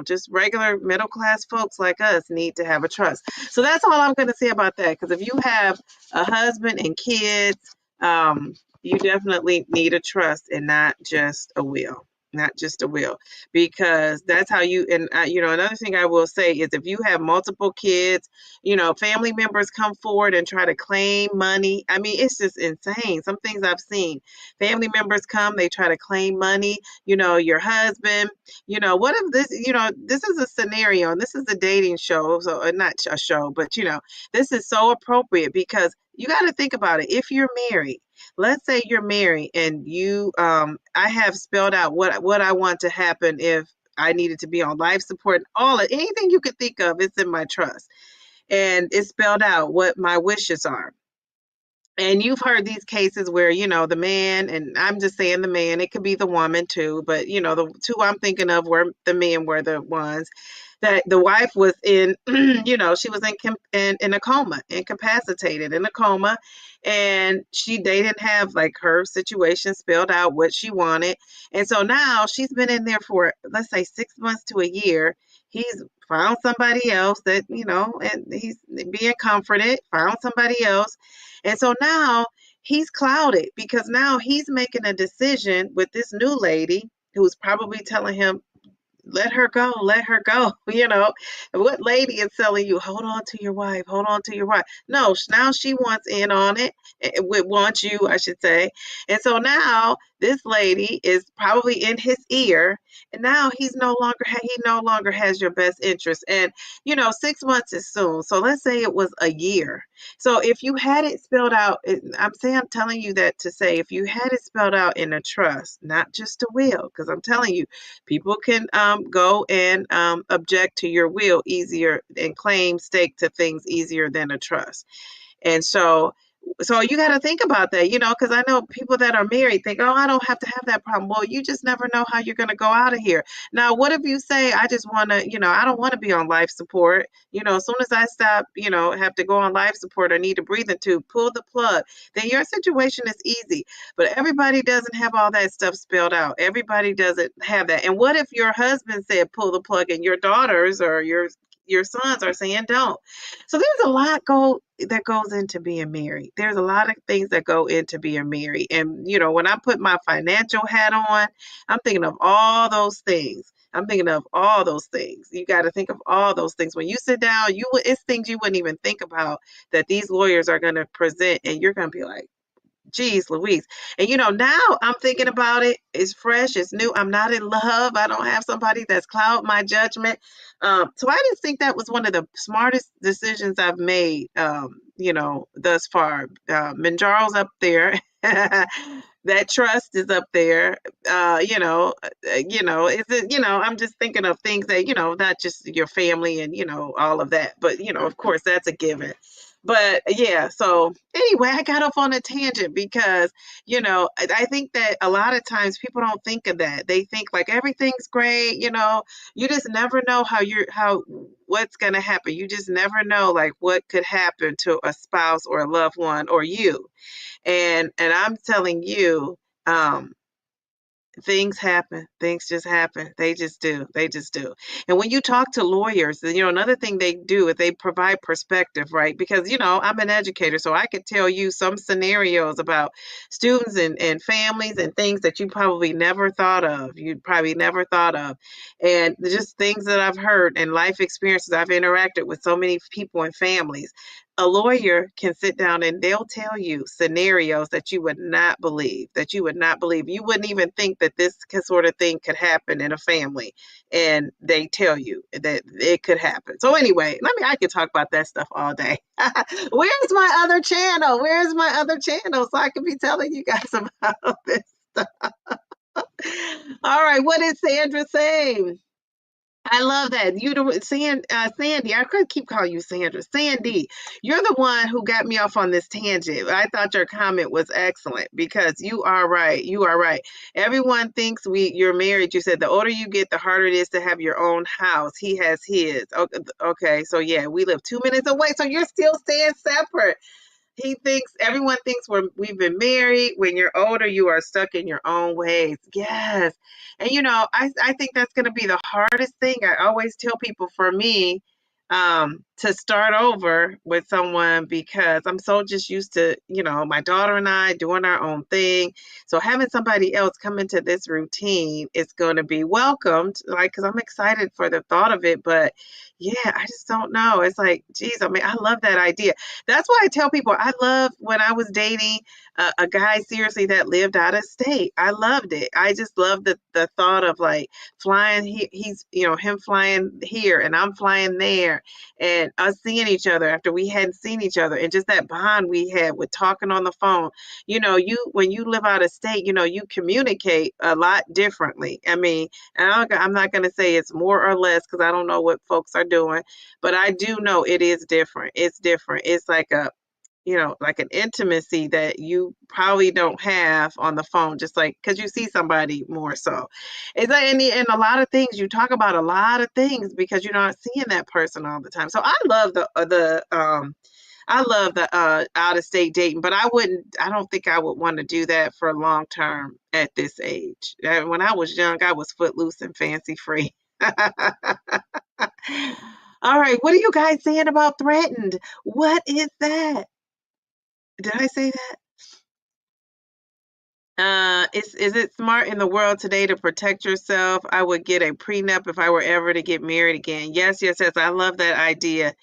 just regular middle class folks like us need to have a trust. So that's all I'm going to say about that, because if you have a husband and kids, you definitely need a trust and not just a will. not just a will, because that's how you, and another thing I will say is if you have multiple kids, family members come forward and try to claim money. I mean, it's just insane. Some things I've seen. Family members come, they try to claim money, your husband, what if this, this is a scenario, and this is a dating show, so not a show, but this is so appropriate because you got to think about it. If you're married, let's say you're married and I have spelled out what I want to happen if I needed to be on life support, anything you could think of, it's in my trust. And it's spelled out what my wishes are. And you've heard these cases where, the man, and I'm just saying the man, it could be the woman too, but the two I'm thinking of were the men were the ones that the wife was in, she was in a coma, incapacitated in a coma, and they didn't have like her situation spelled out what she wanted. And so now she's been in there for, let's say, 6 months to a year. He's found somebody else that, and he's being comforted, found somebody else. And so now he's clouded because now he's making a decision with this new lady who's probably telling him, let her go, let her go. What lady is telling you, hold on to your wife, hold on to your wife? No, now she wants in on it, wants you, I should say. And so now this lady is probably in his ear, and now he no longer has your best interest. And 6 months is soon, so let's say it was a year. So if you had it spelled out, I'm telling you that to say, if you had it spelled out in a trust, not just a will, because I'm telling you, people can go and object to your will easier and claim stake to things easier than a trust. And so you got to think about that, because I know people that are married think, oh, I don't have to have that problem. Well, you just never know how you're going to go out of here. Now, what if you say, I just want to, I don't want to be on life support. As soon as I stop, have to go on life support or need a breathing tube, pull the plug, then your situation is easy. But everybody doesn't have all that stuff spelled out. Everybody doesn't have that. And what if your husband said, pull the plug, and your daughters or your sons are saying don't? So there's a lot that goes into being married. There's a lot of things that go into being married. And, when I put my financial hat on, I'm thinking of all those things. I'm thinking of all those things. You got to think of all those things. When you sit down, it's things you wouldn't even think about that these lawyers are going to present, and you're going to be like, geez Louise. And now I'm thinking about it. It's fresh, it's new. I'm not in love. I don't have somebody that's cloud my judgment. So I just think that was one of the smartest decisions I've made, thus far. Mounjaro's up there. That trust is up there. I'm just thinking of things that, not just your family and, all of that. But, of course, that's a given. But yeah, so anyway, I got off on a tangent because, I think that a lot of times people don't think of that. They think like everything's great, you just never know what's going to happen. You just never know like what could happen to a spouse or a loved one or you. And I'm telling you, things happen. Things just happen. They just do. They just do. And when you talk to lawyers, another thing they do is they provide perspective, right? Because, I'm an educator, so I could tell you some scenarios about students and families and things that you probably never thought of. You probably never thought of. And just things that I've heard and life experiences. I've interacted with so many people and families. A lawyer can sit down and they'll tell you scenarios that you would not believe, You wouldn't even think that this sort of thing could happen in a family. And they tell you that it could happen. So anyway, I could talk about that stuff all day. Where's my other channel? So I could be telling you guys about this stuff. All right. What is Sandra saying? I love that. Sandy, I could keep calling you Sandra. Sandy, you're the one who got me off on this tangent. I thought your comment was excellent because you are right. You are right. Everyone thinks you're married. You said the older you get, the harder it is to have your own house. He has his. Okay, so yeah, we live 2 minutes away, so you're still staying separate. Everyone thinks we've been married. When you're older, you are stuck in your own ways. Yes. And I think that's going to be the hardest thing. I always tell people, for me, to start over with someone because I'm so just used to, my daughter and I doing our own thing. So having somebody else come into this routine is going to be welcomed, like, because I'm excited for the thought of it. But yeah, I just don't know. It's like, geez, I mean, I love that idea. That's why I tell people I love when I was dating a guy seriously that lived out of state. I loved it. I just loved the thought of like flying. He's him flying here and I'm flying there, and us seeing each other after we hadn't seen each other, and just that bond we had with talking on the phone. You when you live out of state, you communicate a lot differently. I mean, and I'm not going to say it's more or less because I don't know what folks are doing, but I do know it is different. It's different. It's like like an intimacy that you probably don't have on the phone, just like because you see somebody more so. It's like in a lot of things, you talk about a lot of things because you're not seeing that person all the time. So I love the out of state dating, but I don't think I would want to do that for long term at this age. When I was young, I was footloose and fancy free. All right, what are you guys saying about threatened? What is that? Did I say that? Is it smart in the world today to protect yourself? I would get a prenup if I were ever to get married again. Yes, yes, yes. I love that idea.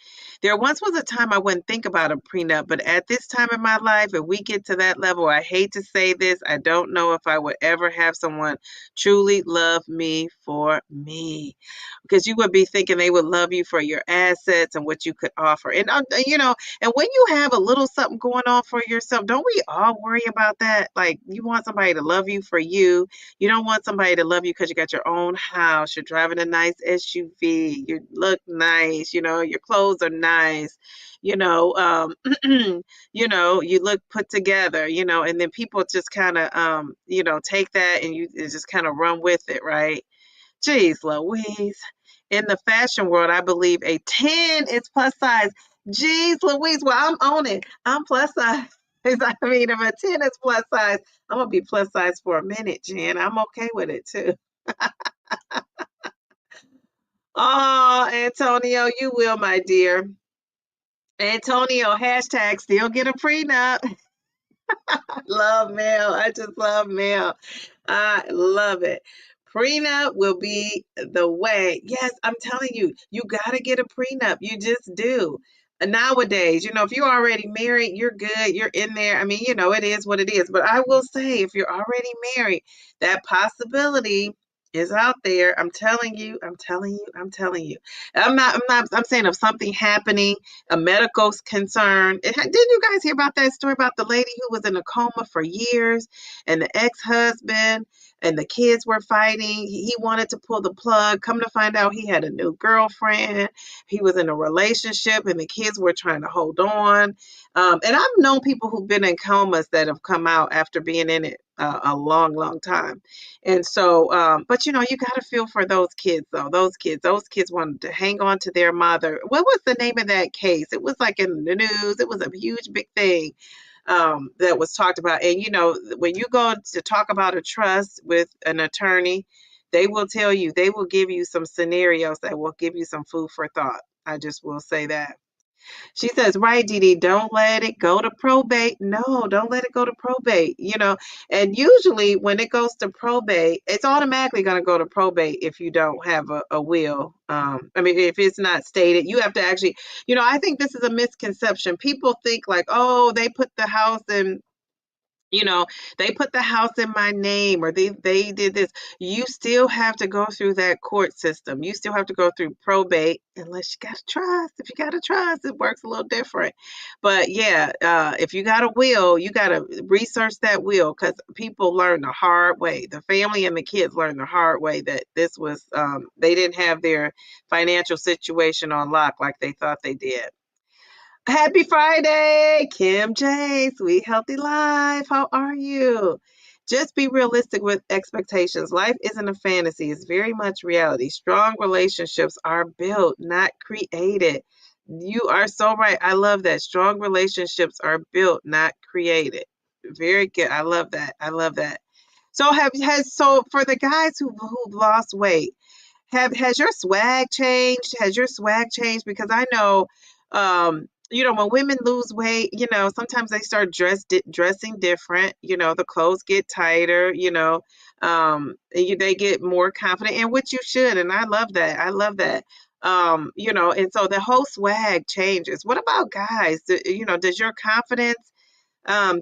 There once was a time I wouldn't think about a prenup, but at this time in my life, if we get to that level, I hate to say this, I don't know if I would ever have someone truly love me for me. Because you would be thinking they would love you for your assets and what you could offer. And when you have a little something going on for yourself, don't we all worry about that? Like, you want somebody to love you for you. You don't want somebody to love you because you got your own house, you're driving a nice SUV, you look nice, your clothes are nice, you look put together, and then people just kind of, take that and you just kind of run with it, right? Jeez Louise. In the fashion world, I believe a 10 is plus size. Jeez Louise. Well, I'm on it. I'm plus size. I mean, if a 10 is plus size, I'm going to be plus size for a minute, Jen. I'm okay with it too. Oh, Antonio, you will, my dear. Antonio, hashtag still get a prenup. Love mail. I just love mail. I love it. Prenup will be the way. Yes, I'm telling you, you got to get a prenup. You just do. Nowadays, if you're already married, you're good. You're in there. I mean, it is what it is. But I will say, if you're already married, that possibility is out there. I'm telling you, I'm telling you, I'm telling you. I'm saying of something happening, a medical concern. Didn't you guys hear about that story about the lady who was in a coma for years and the ex-husband and the kids were fighting? He wanted to pull the plug. Come to find out, he had a new girlfriend. He was in a relationship and the kids were trying to hold on. And I've known people who've been in comas that have come out after being in it a long, long time. And so, but you got to feel for those kids, though. Those kids wanted to hang on to their mother. What was the name of that case? It was like in the news. It was a huge, big thing that was talked about. And, when you go to talk about a trust with an attorney, they will tell you, they will give you some scenarios that will give you some food for thought. I just will say that. She says, right, Dee Dee, don't let it go to probate. No, don't let it go to probate, And usually when it goes to probate, it's automatically going to go to probate if you don't have a will. I mean, if it's not stated, you have to actually, I think this is a misconception. People think like, oh, they put the house in, they put the house in my name or they did this. You still have to go through that court system. You still have to go through probate unless you got a trust. If you got a trust, it works a little different. But yeah, if you got a will, you got to research that will because people learn the hard way. The family and the kids learn the hard way that this was, they didn't have their financial situation on lock like they thought they did. Happy Friday, Kim J. Sweet Healthy Life. How are you? Just be realistic with expectations. Life isn't a fantasy, it's very much reality. Strong relationships are built, not created. You are so right. I love that. Strong relationships are built, not created. Very good. I love that. I love that. So so for the guys who've lost weight, Has your swag changed? Has your swag changed? Because I know, when women lose weight, sometimes they start dressing different. The clothes get tighter. They get more confident, and which you should. And I love that. I love that. And so the whole swag changes. What about guys? Does your confidence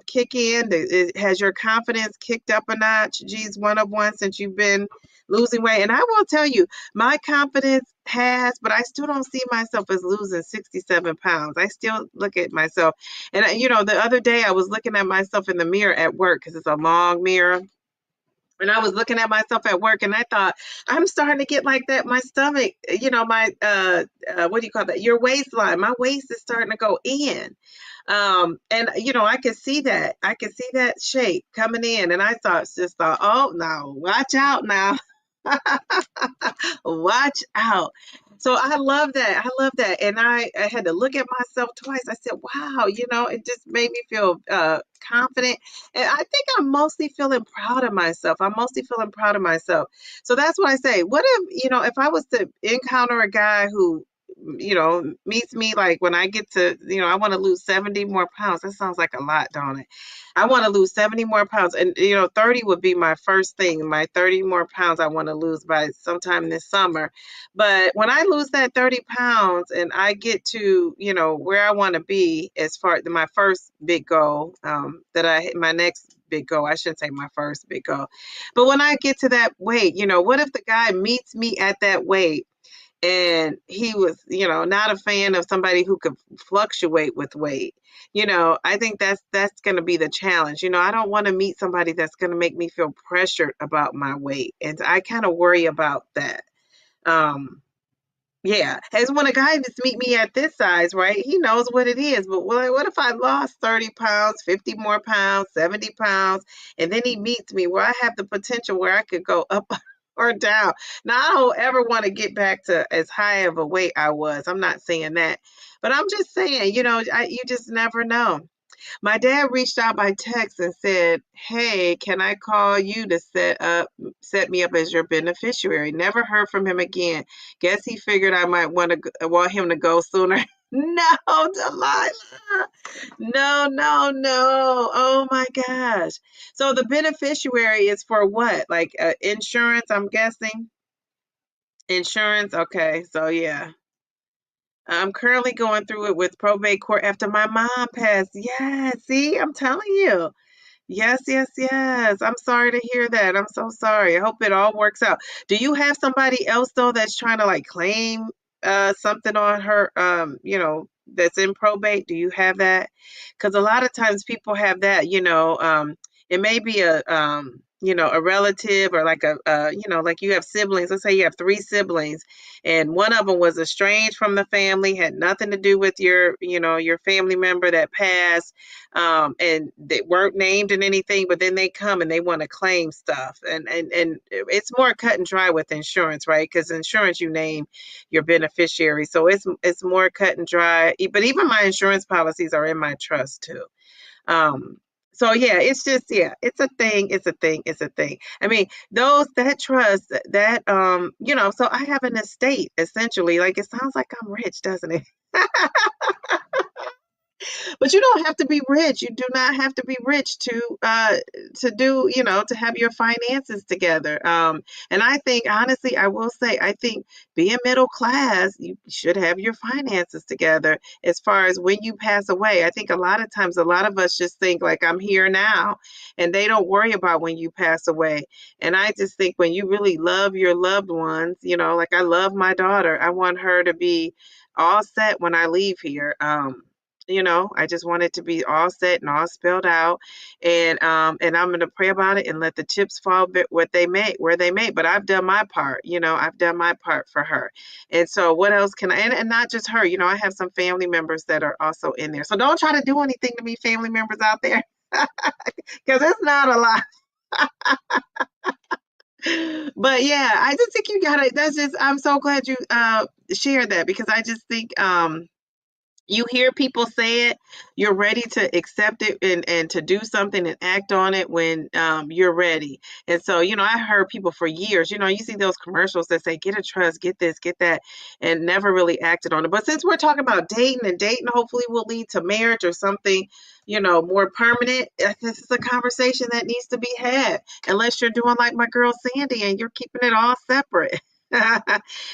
kick in? Has your confidence kicked up a notch? Geez, one of one since you've been losing weight. And I will tell you, my confidence has, but I still don't see myself as losing 67 pounds. I still look at myself. And, the other day I was looking at myself in the mirror at work because it's a long mirror. And I was looking at myself at work and I thought, I'm starting to get like that. My stomach, my, what do you call that? Your waistline, my waist is starting to go in. And I could see that. I could see that shape coming in. And I thought, oh no, watch out now. Watch out. So I love that. I love that. And I had to look at myself twice. I said, wow, it just made me feel confident. And I think I'm mostly feeling proud of myself. I'm mostly feeling proud of myself. So that's what I say. What if I was to encounter a guy who, meets me like when I get to, I want to lose 70 more pounds. That sounds like a lot, don't it? I want to lose 70 more pounds. And, 30 would be my first thing. My 30 more pounds I want to lose by sometime this summer. But when I lose that 30 pounds and I get to, where I want to be as far as my first big goal, my next big goal, I shouldn't say my first big goal. But when I get to that weight, what if the guy meets me at that weight? And he was, not a fan of somebody who could fluctuate with weight. I think that's going to be the challenge. I don't want to meet somebody that's going to make me feel pressured about my weight. And I kind of worry about that. Yeah. As when a guy just meet me at this size, right? He knows what it is. But what if I lost 30 pounds, 50 more pounds, 70 pounds, and then he meets me where I have the potential where I could go up or down. Now, I don't ever want to get back to as high of a weight I was. I'm not saying that. But I'm just saying, you just never know. My dad reached out by text and said, "Hey, can I call you to set me up as your beneficiary?" Never heard from him again. Guess he figured I might want him to go sooner. No, Delilah. No, no, no. Oh my gosh. So the beneficiary is for what? Like insurance, I'm guessing. Insurance. Okay. So yeah. I'm currently going through it with probate court after my mom passed. Yeah, see, I'm telling you. Yes, yes, yes. I'm sorry to hear that. I'm so sorry. I hope it all works out. Do you have somebody else though that's trying to like claim something on her that's in probate? Do you have that? Because a lot of times people have that, it may be a relative or like like you have siblings. Let's say you have three siblings and one of them was estranged from the family, had nothing to do with your family member that passed, and they weren't named in anything, but then they come and they want to claim stuff, and it's more cut and dry with insurance, right? Because insurance, you name your beneficiary, so it's more cut and dry. But even my insurance policies are in my trust too. Um, so yeah, it's just it's a thing, it's a thing, it's a thing. I mean, that trust so I have an estate essentially. Like it sounds like I'm rich, doesn't it? But you don't have to be rich. You do not have to be rich to do, to have your finances together. And I think honestly, I will say, I think being middle class, you should have your finances together as far as when you pass away. I think a lot of times a lot of us just think like I'm here now and they don't worry about when you pass away. And I just think when you really love your loved ones, like I love my daughter, I want her to be all set when I leave here. I just want it to be all set and all spelled out, and I'm gonna pray about it and let the chips fall where they may. But I've done my part, I've done my part for her. And so what else can and not just her, I have some family members that are also in there. So don't try to do anything to me, family members out there, because it's not a lot. But yeah, I just think you got it. That's just I'm so glad you shared that because I just think You hear people say it, you're ready to accept it and to do something and act on it when you're ready. And so, I heard people for years, you see those commercials that say, get a trust, get this, get that, and never really acted on it. But since we're talking about dating, and dating hopefully will lead to marriage or something, more permanent, this is a conversation that needs to be had, unless you're doing like my girl Sandy and you're keeping it all separate.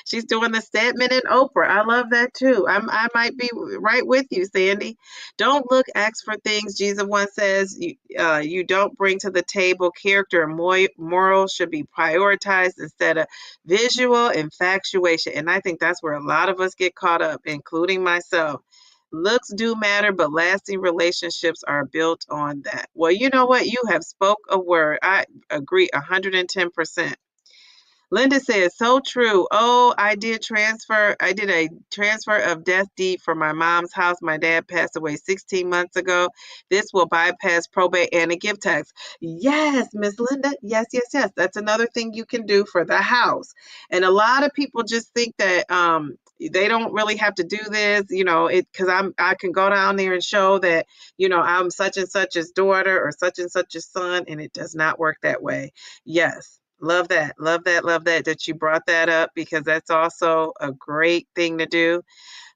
She's doing the Stedman and Oprah. I love that too. I might be right with you, Sandy. Don't look, ask for things. Jesus once says, you don't bring to the table. Character and morals should be prioritized instead of visual infatuation. And I think that's where a lot of us get caught up, including myself. Looks do matter, but lasting relationships are built on that. Well, you know what? You have spoke a word. I agree 110%. Linda says, so true. Oh, I did a transfer of death deed for my mom's house. My dad passed away 16 months ago. This will bypass probate and a gift tax. Yes, Miss Linda. Yes, yes, yes. That's another thing you can do for the house. And a lot of people just think that they don't really have to do this, because I can go down there and show that, I'm such and such's daughter or such and such's son, and it does not work that way. Yes. Love that. Love that. Love that you brought that up, because that's also a great thing to do.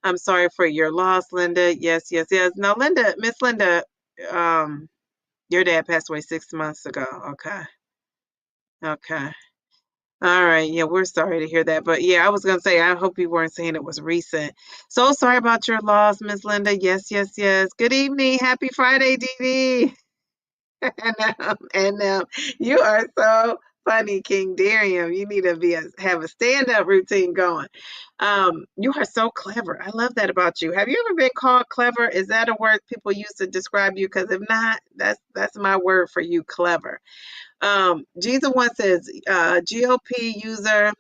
I'm sorry for your loss, Linda. Yes, yes, yes. Now, Miss Linda, your dad passed away 6 months ago. Okay. Okay. All right. Yeah, we're sorry to hear that. But yeah, I was going to say, I hope you weren't saying it was recent. So sorry about your loss, Miss Linda. Yes, yes, yes. Good evening. Happy Friday, Dee. And you are so funny, King Darium. You need to have a stand-up routine going. You are so clever. I love that about you. Have you ever been called clever? Is that a word people use to describe you? Because if not, that's my word for you, clever. Jesus once says, GLP user,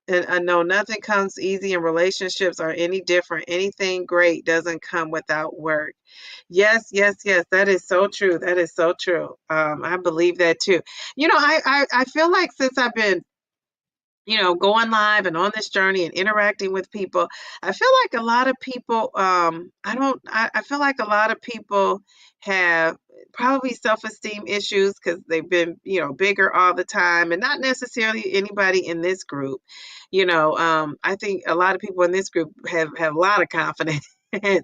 and I know nothing comes easy, and relationships are any different. Anything great doesn't come without work. Yes, yes, yes. That is so true. That is so true. I believe that too. I feel like since I've been going live and on this journey and interacting with people, I feel like a lot of people, I feel like a lot of people have probably self-esteem issues because they've been, bigger all the time, and not necessarily anybody in this group. I think a lot of people in this group have a lot of confidence. And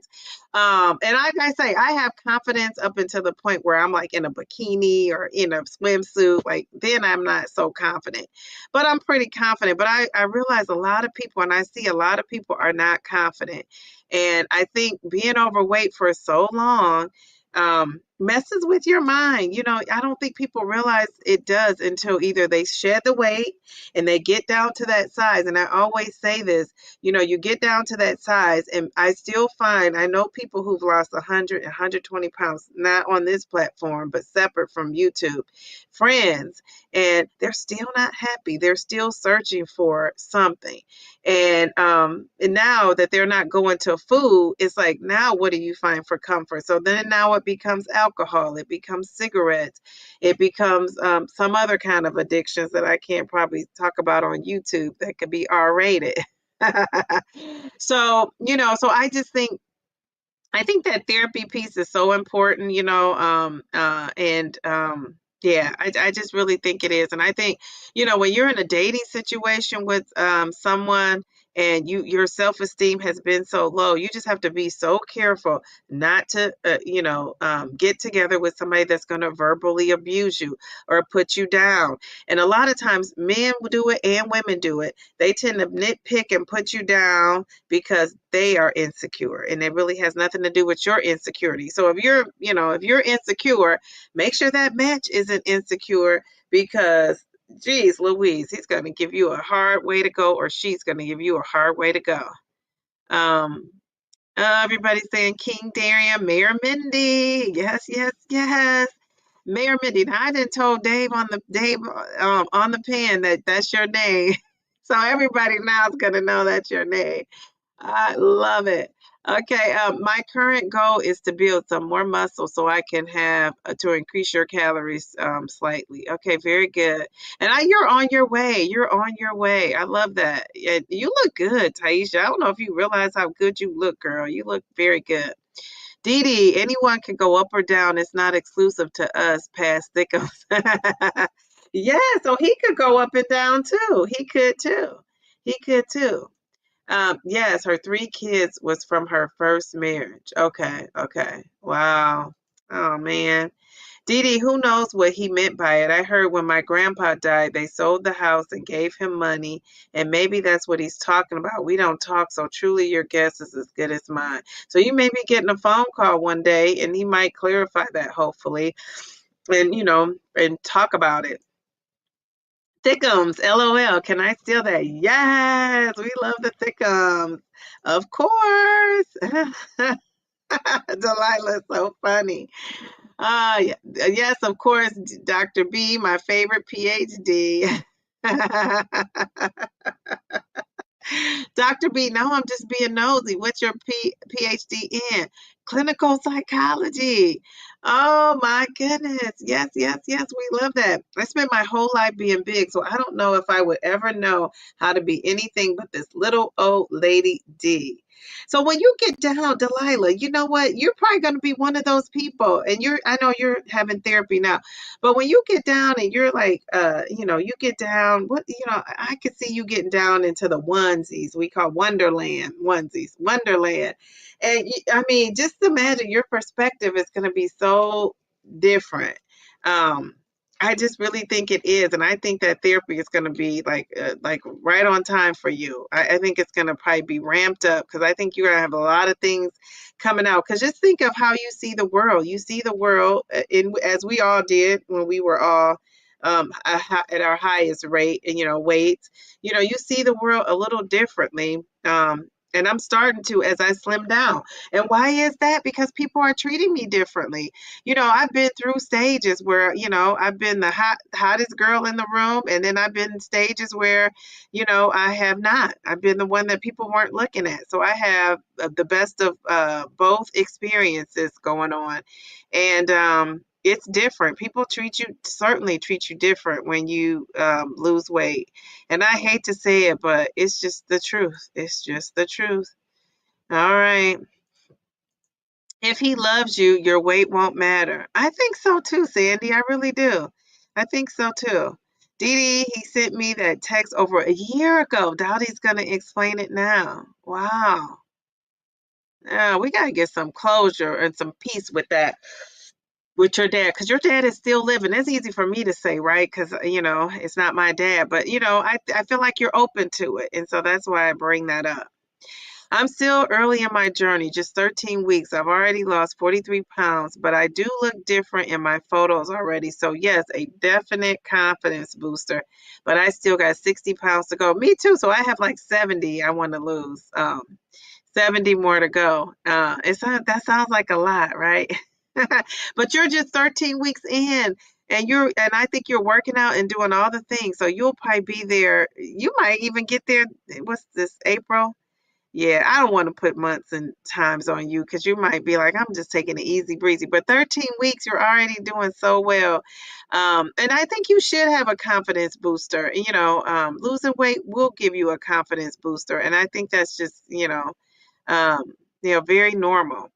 like I say, I have confidence up until the point where I'm like in a bikini or in a swimsuit. Like then I'm not so confident, but I'm pretty confident. But I realize a lot of people, and I see a lot of people are not confident. And I think being overweight for so long messes with your mind. I don't think people realize it does until either they shed the weight and they get down to that size. And I always say this, you get down to that size, and I still find, I know people who've lost 100 and 120 pounds, not on this platform, but separate from YouTube, friends, and they're still not happy. They're still searching for something. And now that they're not going to food, it's like, now what do you find for comfort? So then now it becomes alcohol, it becomes cigarettes, it becomes some other kind of addictions that I can't probably talk about on YouTube that could be R-rated. So I think that therapy piece is so important, yeah, I just really think it is. And I think, when you're in a dating situation with someone, and your self-esteem has been so low, you just have to be so careful not to, get together with somebody that's going to verbally abuse you or put you down. And a lot of times men do it and women do it. They tend to nitpick and put you down because they are insecure, and it really has nothing to do with your insecurity. So if you're insecure, make sure that match isn't insecure, because geez Louise, he's going to give you a hard way to go, or she's going to give you a hard way to go. um Everybody's saying King Darian, Mayor Mindy. Yes, yes, yes. Mayor Mindy. Now, I didn't told Dave on the pen that that's your name. So everybody now is going to know that's your name. I love it. Okay, my current goal is to build some more muscle so I can have to increase your calories slightly. Okay, very good. And you're on your way. You're on your way. I love that. Yeah, you look good, Taisha. I don't know if you realize how good you look, girl. You look very good. Dee Dee, anyone can go up or down. It's not exclusive to us, past thickums. Yeah, so he could go up and down too. He could too. He could too. Yes, her 3 kids was from her first marriage. Okay, okay. Wow. Oh man. Dee Dee, who knows what he meant by it? I heard when my grandpa died, they sold the house and gave him money, and maybe that's what he's talking about. We don't talk, so truly your guess is as good as mine. So you may be getting a phone call one day, and he might clarify that, hopefully, and and talk about it. Thickums, LOL. Can I steal that? Yes, we love the Thickums. Of course. Delilah's so funny. Yes, of course, Dr. B, my favorite PhD. Dr. B, no, I'm just being nosy. What's your PhD in? Clinical psychology. Oh my goodness. Yes, yes, yes. We love that. I spent my whole life being big, so I don't know if I would ever know how to be anything but this little old lady D. So when you get down, Delilah, you know what? You're probably going to be one of those people. And I know you're having therapy now, but when you get down and you're like, you get down, I could see you getting down into the onesies. We call Wonderland onesies, Wonderland. And I mean, just imagine your perspective is going to be so different. Um, I just really think it is, and I think that therapy is going to be like right on time for you. I think it's going to probably be ramped up because I think you're going to have a lot of things coming out. Because just think of how you see the world. You see the world in as we all did when we were all at our highest rate and weights. You see the world a little differently. And I'm starting to as I slim down. And why is that? Because people are treating me differently. I've been through stages where, I've been the hottest girl in the room, and then I've been in stages where, I have not. I've been the one that people weren't looking at. So I have the best of both experiences going on. And it's different. People certainly treat you different when you lose weight. And I hate to say it, but it's just the truth. It's just the truth. All right. If he loves you, your weight won't matter. I think so too, Sandy. I really do. I think so too. Dee Dee, he sent me that text over a year ago. Doubt he's going to explain it now. Wow. Yeah, we got to get some closure and some peace with that, with your dad, because your dad is still living. It's easy for me to say, right? Because, it's not my dad. But, I feel like you're open to it. And so that's why I bring that up. I'm still early in my journey, just 13 weeks. I've already lost 43 pounds, but I do look different in my photos already. So, yes, a definite confidence booster. But I still got 60 pounds to go. Me too. So I have like 70 I want to lose. 70 more to go. That sounds like a lot, right? But you're just 13 weeks in. And I think you're working out and doing all the things. So you'll probably be there. You might even get there. What's this, April? Yeah, I don't want to put months and times on you because you might be like, I'm just taking it easy breezy. But 13 weeks, you're already doing so well. And I think you should have a confidence booster. Losing weight will give you a confidence booster. And I think that's just, very normal.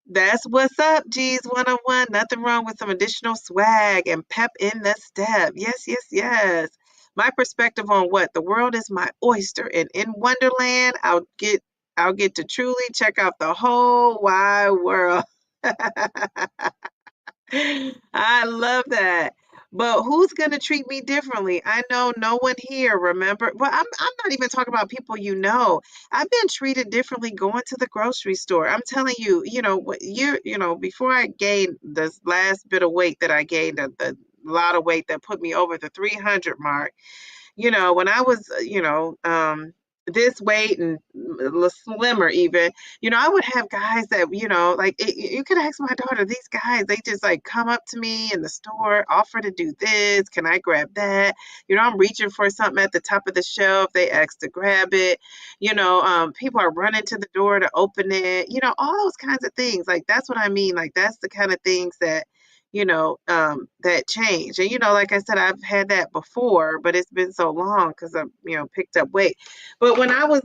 That's what's up, G's 101. Nothing wrong with some additional swag and pep in the step. Yes, yes, yes. My perspective on what the world is my oyster, and in Wonderland, I'll get to truly check out the whole wide world. I love that. But who's gonna treat me differently? I know no one here, remember? Well, I'm not even talking about people you know. I've been treated differently going to the grocery store. I'm telling you, before I gained this last bit of weight that I gained, the lot of weight that put me over the 300 mark, when I was, this weight and a little slimmer even, I would have guys that, like you could ask my daughter, these guys, they just like come up to me in the store, offer to do this. Can I grab that? I'm reaching for something at the top of the shelf. They ask to grab it. People are running to the door to open it, all those kinds of things. Like, that's what I mean. Like, that's the kind of things that that change. And, like I said, I've had that before, but it's been so long because I've, picked up weight. But when I was,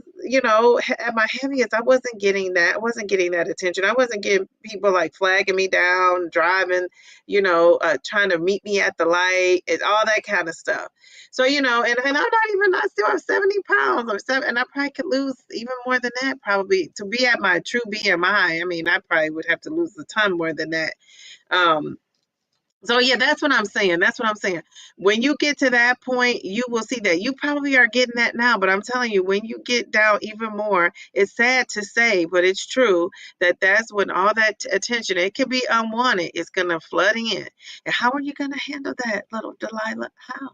at my heaviest, I wasn't getting that. I wasn't getting that attention. I wasn't getting people like flagging me down, driving, trying to meet me at the light and all that kind of stuff. So, and I'm not even, I still have 70 pounds or seven, and I probably could lose even more than that, probably to be at my true BMI. I mean, I probably would have to lose a ton more than that. So yeah, that's what I'm saying. That's what I'm saying. When you get to that point, you will see that. You probably are getting that now, but I'm telling you, when you get down even more, it's sad to say, but it's true that that's when all that attention, it can be unwanted, it's going to flood in. And how are you going to handle that, little Delilah? How?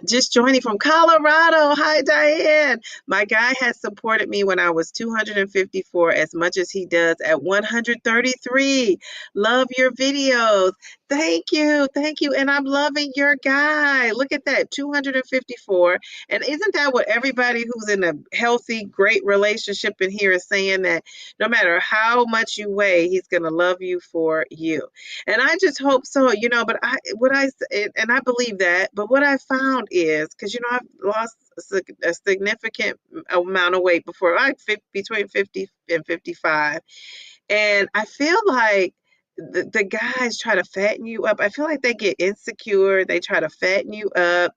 Just joining from Colorado. Hi, Diane. My guy has supported me when I was 254 as much as he does at 133. Love your videos. Thank you. Thank you. And I'm loving your guy. Look at that, 254. And isn't that what everybody who's in a healthy, great relationship in here is saying, that no matter how much you weigh, he's going to love you for you. And I just hope so, but and I believe that, but what I found is, because, I've lost a significant amount of weight before, like between 50 and 55. And I feel like the guys try to fatten you up. I feel like they get insecure. They try to fatten you up.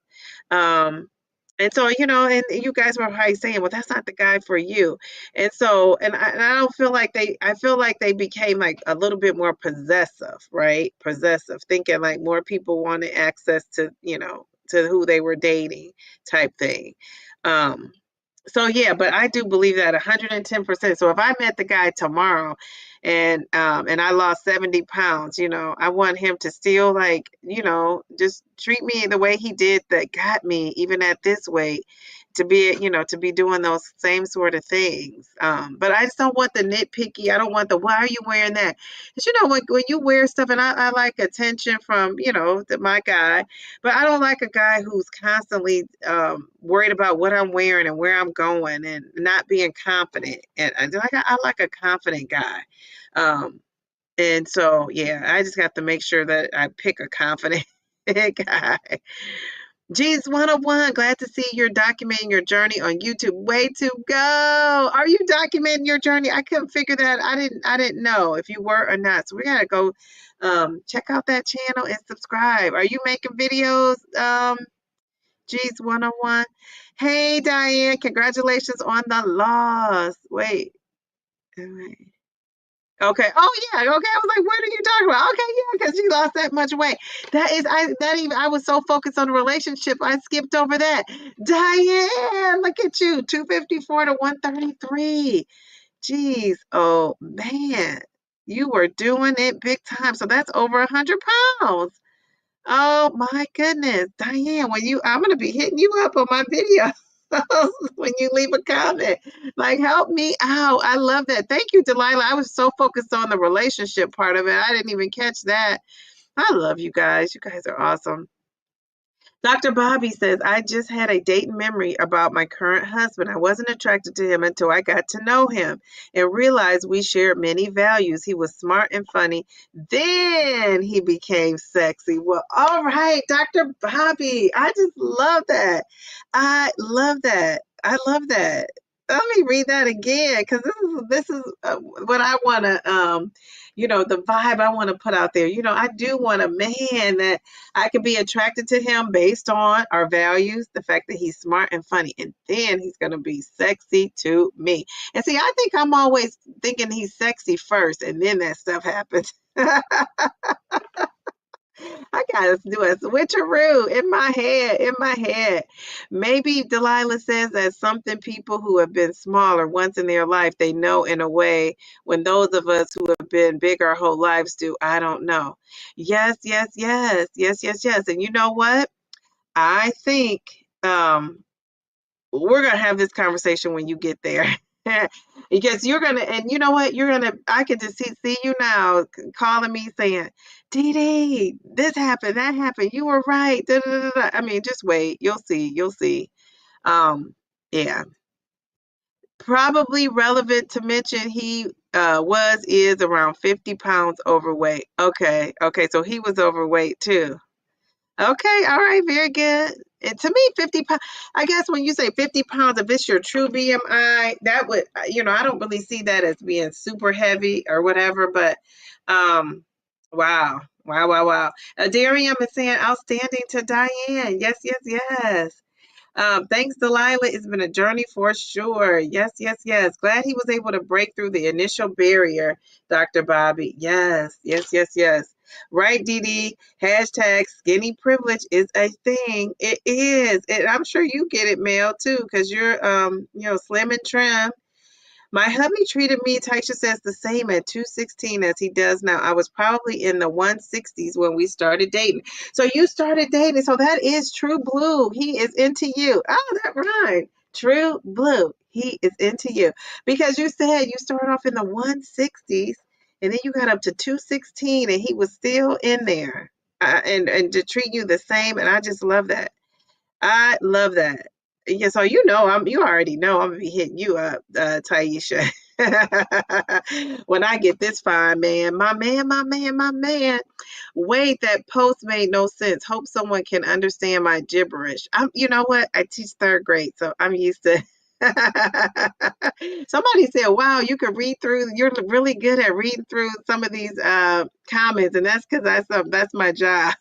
And so, and you guys were probably saying, well, that's not the guy for you. And so, and I don't feel like I feel like they became like a little bit more possessive, right? Possessive, thinking like more people wanted access to, to who they were dating type thing. So yeah, but I do believe that 110%. So if I met the guy tomorrow and I lost 70 pounds, I want him to still, like, just treat me the way he did that got me even at this weight, to be doing those same sort of things. But I just don't want the nitpicky. I don't want the, why are you wearing that? Because, when you wear stuff, and I like attention from, my guy, but I don't like a guy who's constantly worried about what I'm wearing and where I'm going and not being confident. And I like a confident guy. And so, yeah, I just have to make sure that I pick a confident guy. G's 101, glad to see you're documenting your journey on YouTube. Way to go. Are you documenting your journey? I couldn't figure that. I didn't know if you were or not. So we gotta go check out that channel and subscribe. Are you making videos? G's 101. Hey Diane, congratulations on the loss. Wait. Okay. Oh yeah. Okay. I was like, what are you talking about? Okay, yeah, because she lost that much weight. I was so focused on the relationship, I skipped over that. Diane, look at you, 254 to 133. Jeez. Oh man, you were doing it big time. So that's over 100 pounds. Oh my goodness, Diane. I'm gonna be hitting you up on my video. When you leave a comment, like, help me out. I love that. Thank you, Delilah. I was so focused on the relationship part of it, I didn't even catch that. I love you guys. You guys are awesome. Dr. Bobby says, I just had a date memory about my current husband. I wasn't attracted to him until I got to know him and realized we shared many values. He was smart and funny. Then he became sexy. Well, all right, Dr. Bobby. I just love that. I love that. I love that. Let me read that again, because this is what I want to, the vibe I want to put out there. I do want a man that I could be attracted to him based on our values, the fact that he's smart and funny, and then he's going to be sexy to me. And see, I think I'm always thinking he's sexy first, and then that stuff happens. I gotta do a switcheroo in my head. Maybe Delilah says that something people who have been smaller once in their life, they know in a way when those of us who have been big our whole lives do. I don't know. Yes, yes, yes, yes, yes, yes. And you know what? I think we're gonna have this conversation when you get there. Because you're gonna, and you know what? I can just see you now calling me saying, Dee Dee, this happened, that happened, you were right. Da, da, da, da. I mean, just wait. You'll see. You'll see. Um, yeah. Probably relevant to mention he is around 50 pounds overweight. Okay. Okay. So he was overweight too. Okay, all right, very good. And to me, 50 pounds, I guess when you say 50 pounds, if it's your true BMI, that would, I don't really see that as being super heavy or whatever, but wow, wow, wow, wow. Darian is saying outstanding to Diane. Yes, yes, yes. Thanks, Delilah. It's been a journey for sure. Yes, yes, yes. Glad he was able to break through the initial barrier, Dr. Bobby. Yes, yes, yes, yes. Right, Dee Dee. Hashtag skinny privilege is a thing. It is. And I'm sure you get it, Mel, too, because you're slim and trim. My hubby treated me, Taisha says, the same at 216 as he does now. I was probably in the 160s when we started dating. So you started dating. So that is true blue. He is into you. Oh, that rhymed. True blue. He is into you. Because you said you started off in the 160s and then you got up to 216 and he was still in there. And to treat you the same. And I just love that. I love that. Yeah, so you already know I'm gonna be hitting you up, Taisha. When I get this fine man, my man, my man, my man. Wait, that post made no sense. Hope someone can understand my gibberish. You know what? I teach third grade, so I'm used to. Somebody said, "Wow, you could read through. You're really good at reading through some of these comments," and that's because that's my job.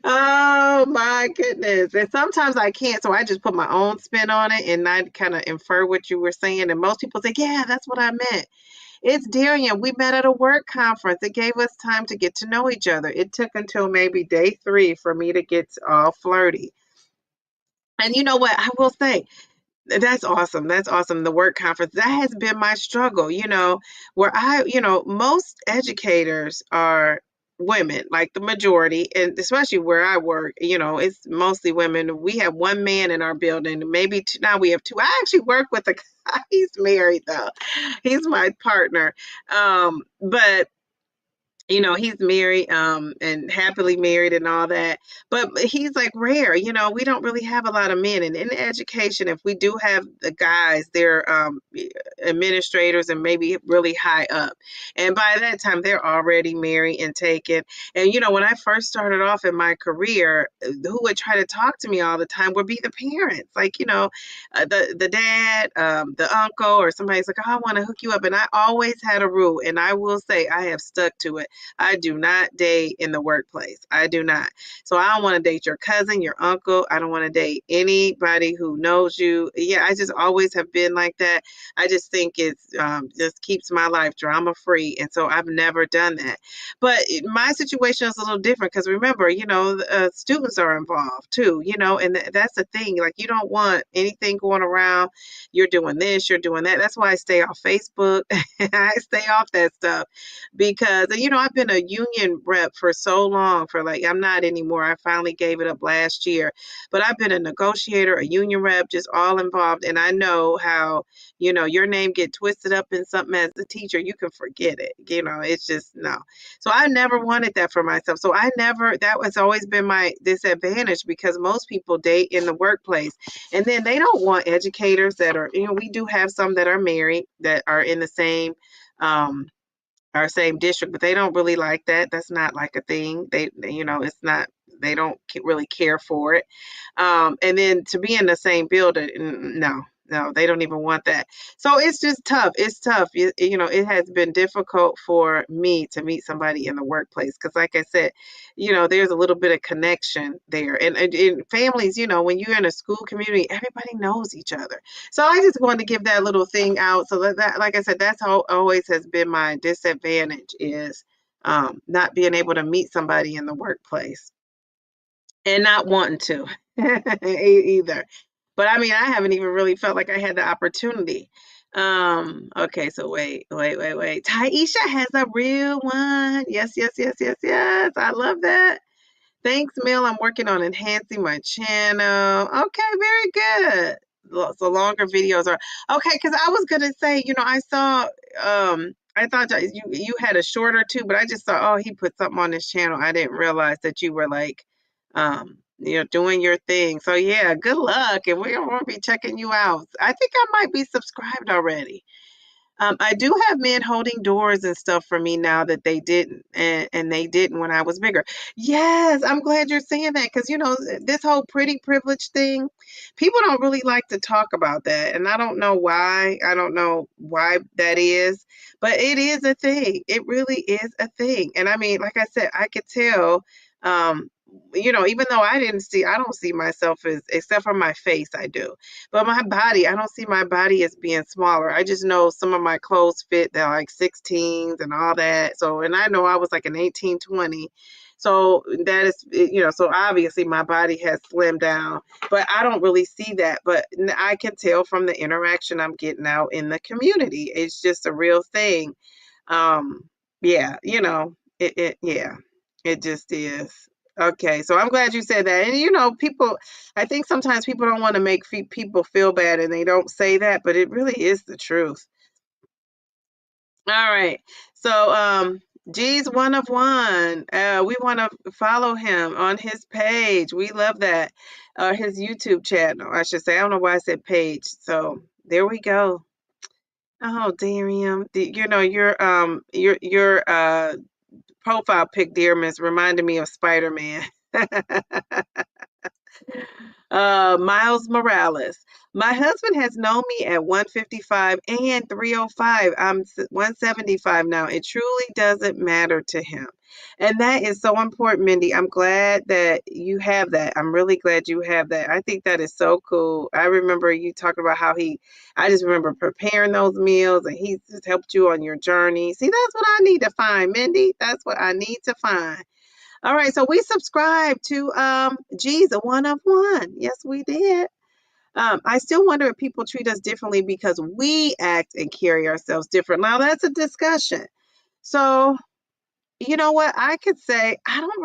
Oh my goodness. And sometimes I can't, so I just put my own spin on it and I kind of infer what you were saying. And most people say, yeah, that's what I meant. It's Darian. We met at a work conference. It gave us time to get to know each other. It took until maybe day 3 for me to get all flirty. And you know what? I will say, that's awesome. That's awesome. The work conference. That has been my struggle, where most educators are women, like the majority, and especially where I work, it's mostly women. We have one man in our building, maybe two, now we have two. I actually work with a guy. He's married though. He's my partner. But he's married, and happily married and all that. But he's like rare, we don't really have a lot of men. And in education, if we do have the guys, they're administrators and maybe really high up. And by that time, they're already married and taken. And, when I first started off in my career, who would try to talk to me all the time would be the parents. Like, the dad, the uncle, or somebody's like, oh, I want to hook you up. And I always had a rule, and I will say I have stuck to it. I do not date in the workplace. I do not. So I don't want to date your cousin, your uncle. I don't want to date anybody who knows you. Yeah, I just always have been like that. I just think it's just keeps my life drama free. And so I've never done that. But my situation is a little different because remember, students are involved too, and that's the thing. Like, you don't want anything going around. You're doing this, you're doing that. That's why I stay off Facebook. I stay off that stuff because, I've been a union rep for so long I'm not anymore. I finally gave it up last year, but I've been a negotiator, a union rep, just all involved. And I know how, your name get twisted up in something as a teacher, you can forget it. It's just no. So I never wanted that for myself. So that was always been my disadvantage because most people date in the workplace and then they don't want educators that are, we do have some that are married that are in the same, our same district, but they don't really like that. That's not like a thing. It's not, they don't really care for it. And then to be in the same building, no, they don't even want that. So it's just tough. It's tough. It has been difficult for me to meet somebody in the workplace because, like I said, there's a little bit of connection there. And in families, when you're in a school community, everybody knows each other. So I just wanted to give that little thing out. So that like I said, that's how always has been my disadvantage is not being able to meet somebody in the workplace and not wanting to either. But I mean, I haven't even really felt like I had the opportunity. Okay, so wait. Taisha has a real one. Yes, yes, yes, yes, yes. I love that. Thanks, Mel. I'm working on enhancing my channel. Okay, very good. So longer videos are okay. Because I was gonna say, I saw, I thought that you had a shorter too, but I just saw, oh, he put something on his channel. I didn't realize that you were like, doing your thing. So yeah, good luck, and we're gonna be checking you out. I think I might be subscribed already. I do have men holding doors and stuff for me now that they didn't, and they didn't when I was bigger. Yes, I'm glad you're saying that because this whole pretty privilege thing, people don't really like to talk about that, and I don't know why. I don't know why that is, but it is a thing. It really is a thing, and I mean, like I said, I could tell. Even though I don't see myself as, except for my face, I do. But my body, I don't see my body as being smaller. I just know some of my clothes fit. They're like 16s and all that. So, and I know I was like an 18, 20. So that is, so obviously my body has slimmed down, but I don't really see that. But I can tell from the interaction I'm getting out in the community. It's just a real thing. Yeah, yeah, it just is. Okay, so I'm glad you said that. And people, I think sometimes people don't want to make people feel bad and they don't say that, but it really is the truth. All right. So, G's one of one. We want to follow him on his page. We love that. His YouTube channel, I should say. I don't know why I said page. So there we go. Oh, Darium, your profile pic, dear Miss, reminded me of Spider-Man. Miles Morales. My husband has known me at 155 and 305. I'm 175 now. It truly doesn't matter to him. And that is so important, Mindy. I'm glad that you have that. I'm really glad you have that. I think that is so cool. I remember you talking about how I just remember preparing those meals and he just helped you on your journey. See, that's what I need to find, Mindy. That's what I need to find. All right, so we subscribed to G's a one of one. Yes, we did. I still wonder if people treat us differently because we act and carry ourselves different. Now that's a discussion. So you know what? I could say I don't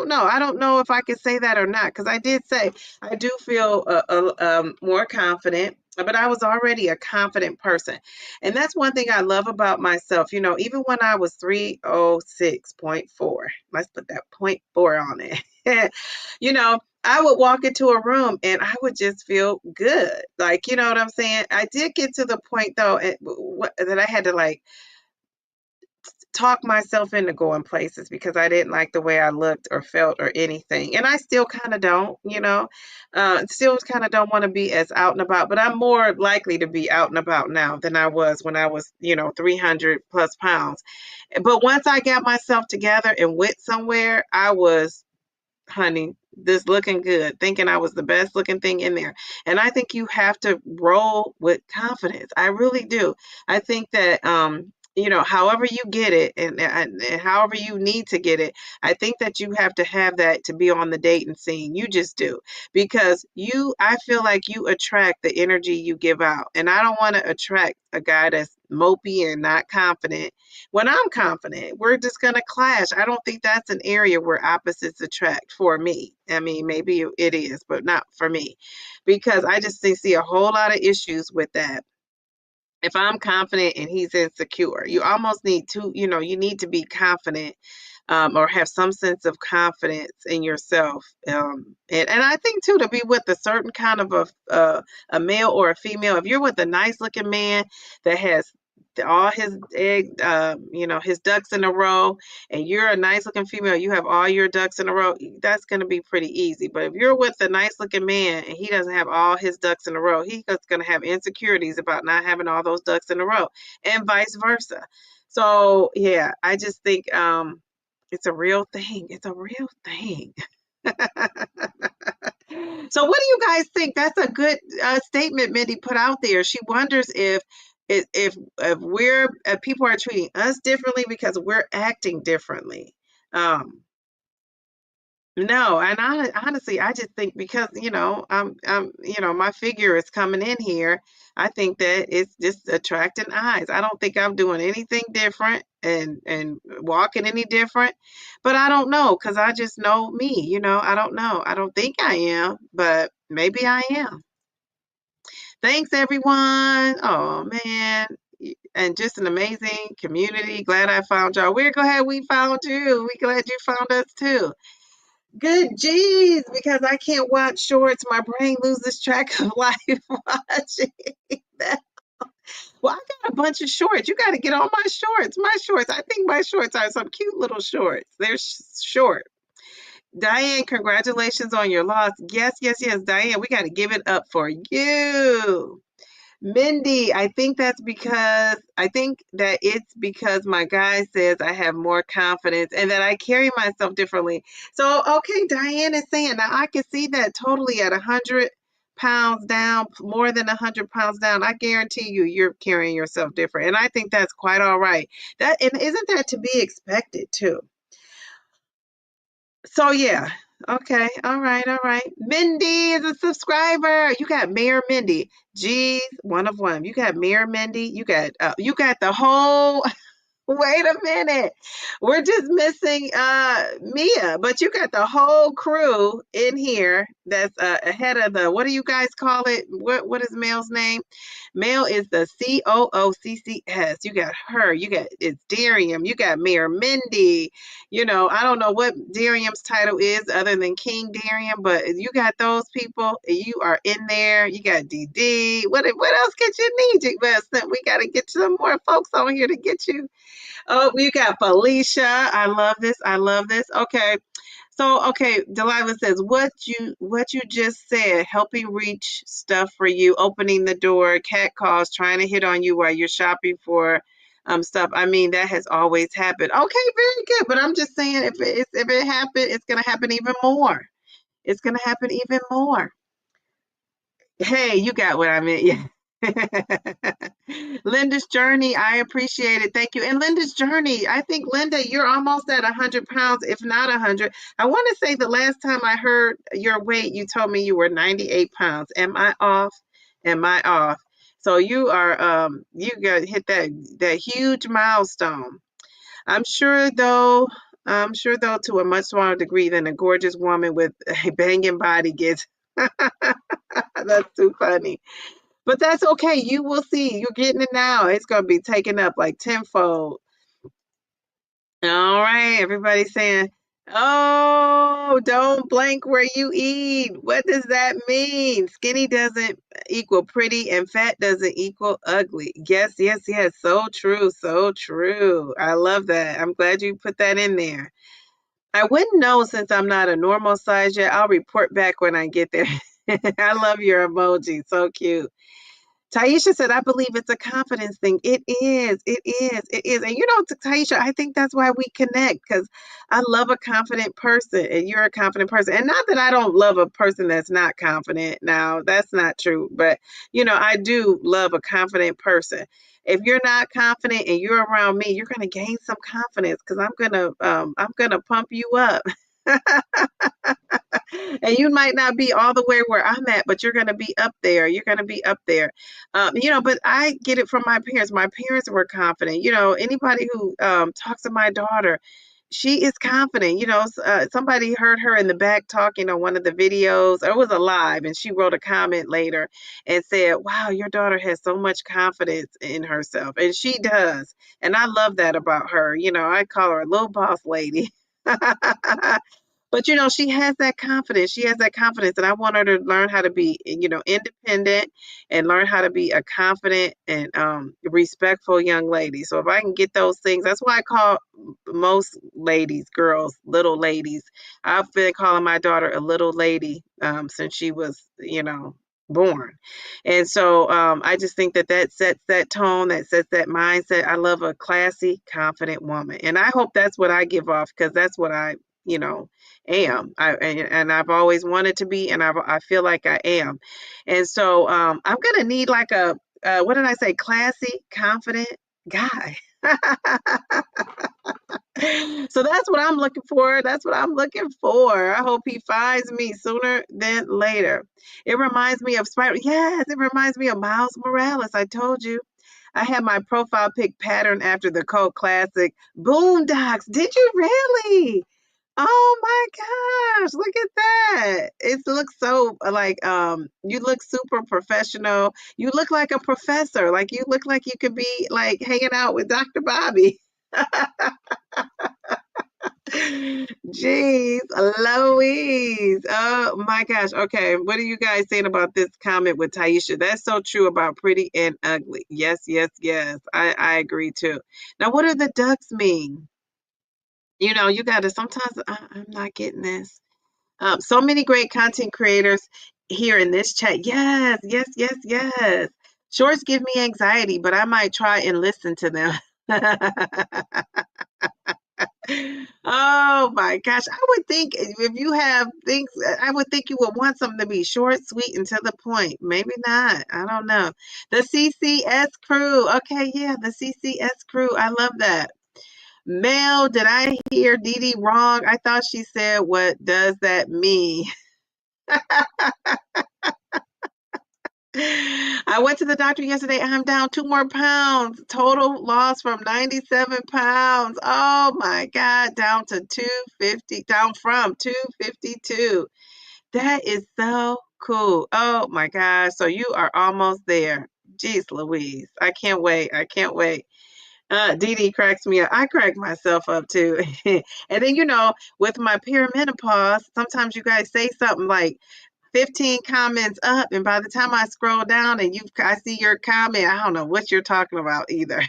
know. I don't know if I could say that or not because I did say I do feel more confident, but I was already a confident person. And that's one thing I love about myself. Even when I was 306.4, let's put that point 4 on it. I would walk into a room and I would just feel good. Like, you know what I'm saying? I did get to the point though that I had to like talk myself into going places because I didn't like the way I looked or felt or anything. And I still kind of still kind of don't want to be as out and about, but I'm more likely to be out and about now than I was when I was, 300 plus pounds. But once I got myself together and went somewhere, I was, honey, this looking good, thinking I was the best looking thing in there. And I think you have to roll with confidence. I really do. I think that however you get it and however you need to get it, I think that you have to have that to be on the dating scene. You just do. Because I feel like you attract the energy you give out. And I don't want to attract a guy that's mopey and not confident when I'm confident. We're just going to clash. I don't think that's an area where opposites attract for me. I mean, maybe it is, but not for me because I just see a whole lot of issues with that. If I'm confident and he's insecure, you almost need to, you need to be confident or have some sense of confidence in yourself. And I think too, to be with a certain kind of a male or a female, if you're with a nice looking man that has all his his ducks in a row, and you're a nice looking female, you have all your ducks in a row, that's going to be pretty easy. But if you're with a nice looking man and he doesn't have all his ducks in a row, he's going to have insecurities about not having all those ducks in a row, and vice versa. So yeah, I just think it's a real thing. It's a real thing. So what do you guys think? That's a good statement Mindy put out there. She wonders if people are treating us differently because we're acting differently. Um, No, and honestly, I just think because, my figure is coming in here, I think that it's just attracting eyes. I don't think I'm doing anything different and walking any different, but I don't know because I just know me, I don't know. I don't think I am, but maybe I am. Thanks, everyone. Oh man. And just an amazing community. Glad I found y'all. We're glad we found you. We glad you found us too. Good geez, because I can't watch shorts. My brain loses track of life watching that. Well, I got a bunch of shorts. You got to get on my shorts. My shorts. I think my shorts are some cute little shorts. They're short. Diane, congratulations on your loss. Yes, yes, yes. Diane, we got to give it up for you. Mindy, I think that it's because my guy says I have more confidence and that I carry myself differently. So, okay, Diane is saying now I can see that totally at 100 pounds down, more than 100 pounds down. I guarantee you, you're carrying yourself different, and I think that's quite all right. That and isn't that to be expected too? So yeah. Okay. All right. All right. Mindy is a subscriber. You got Mayor Mindy. Geez, one of one. You got Mayor Mindy. You got the whole wait a minute. We're just missing Mia, but you got the whole crew in here that's ahead of the what do you guys call it? What is Mel's name? Mel is the COOCCS. You got her. You got it's Darium. You got Mayor Mindy. I don't know what Darium's title is other than King Darium, but you got those people. You are in there. You got DD. What else could you need? We got to get some more folks on here to get you. Oh, we got Felicia. I love this. I love this. Okay. So, okay, Delilah says, what you just said, helping reach stuff for you, opening the door, cat calls, trying to hit on you while you're shopping for stuff. I mean, that has always happened. Okay, very good. But I'm just saying if it happened, it's gonna happen even more. It's gonna happen even more. Hey, you got what I meant. Yeah. Linda's journey, I appreciate it. Thank you. And Linda's journey, I think, Linda, you're almost at 100 pounds, if not 100. I want to say the last time I heard your weight, you told me you were 98 pounds. Am I off? Am I off? So you got hit that huge milestone. I'm sure though, to a much smaller degree than a gorgeous woman with a banging body gets. That's too funny. But that's okay. You will see. You're getting it now. It's going to be taken up like tenfold. All right. Everybody's saying, oh, don't blank where you eat. What does that mean? Skinny doesn't equal pretty and fat doesn't equal ugly. Yes, yes, yes. So true. So true. I love that. I'm glad you put that in there. I wouldn't know since I'm not a normal size yet. I'll report back when I get there. I love your emoji. So cute. Taisha said, I believe it's a confidence thing. It is. It is. It is. And Taisha, I think that's why we connect because I love a confident person and you're a confident person. And not that I don't love a person that's not confident. Now, that's not true. But, I do love a confident person. If you're not confident and you're around me, you're going to gain some confidence because I'm going to pump you up. And you might not be all the way where I'm at, but you're going to be up there. You're going to be up there. But I get it from my parents. My parents were confident. Anybody who talks to my daughter, she is confident. Somebody heard her in the back talking on one of the videos. It was a live, and she wrote a comment later and said, wow, your daughter has so much confidence in herself. And she does. And I love that about her. I call her a little boss lady. But she has that confidence. She has that confidence, and I want her to learn how to be, independent and learn how to be a confident and respectful young lady. So if I can get those things, that's why I call most ladies, girls, little ladies. I've been calling my daughter a little lady since she was, born. And so I just think that sets that tone, that sets that mindset. I love a classy, confident woman, and I hope that's what I give off because that's what I, you know am. And I've always wanted to be, and I feel like I am. And so I'm gonna need like a what did I say? Classy, confident, guy. So that's what I'm looking for. That's what I'm looking for. I hope he finds me sooner than later. It reminds me of Spider. Yes, it reminds me of Miles Morales. I told you. I had my profile pic pattern after the cult classic Boondocks. Did you really? Oh my gosh, look at that. It looks so like you look super professional. You look like a professor. Like you look like you could be like hanging out with Dr. Bobby. Jeez, Louise. Oh my gosh. Okay, what are you guys saying about this comment with Taisha? That's so true about pretty and ugly. Yes, yes, yes. I agree too. Now, what do the ducks mean? You know, you got to sometimes I'm not getting this. So many great content creators here in this chat. Yes, yes, yes, yes. Shorts give me anxiety, but I might try and listen to them. Oh my gosh. I would think if you have things, I would think you would want something to be short, sweet, and to the point. Maybe not. I don't know. The CCS crew. Okay, yeah, the CCS crew. I love that. Mel, did I hear Dee Dee wrong? I thought she said, what does that mean? I went to the doctor yesterday. I'm down 2 more pounds. Total loss from 97 pounds. Oh my God, down to 250, down from 252. That is so cool. Oh my gosh. So you are almost there. Jeez Louise. I can't wait. I can't wait. Dee Dee cracks me up. I crack myself up too. And then, you know, with my perimenopause, sometimes you guys say something like 15 comments up, and by the time I scroll down and I see your comment, I don't know what you're talking about either.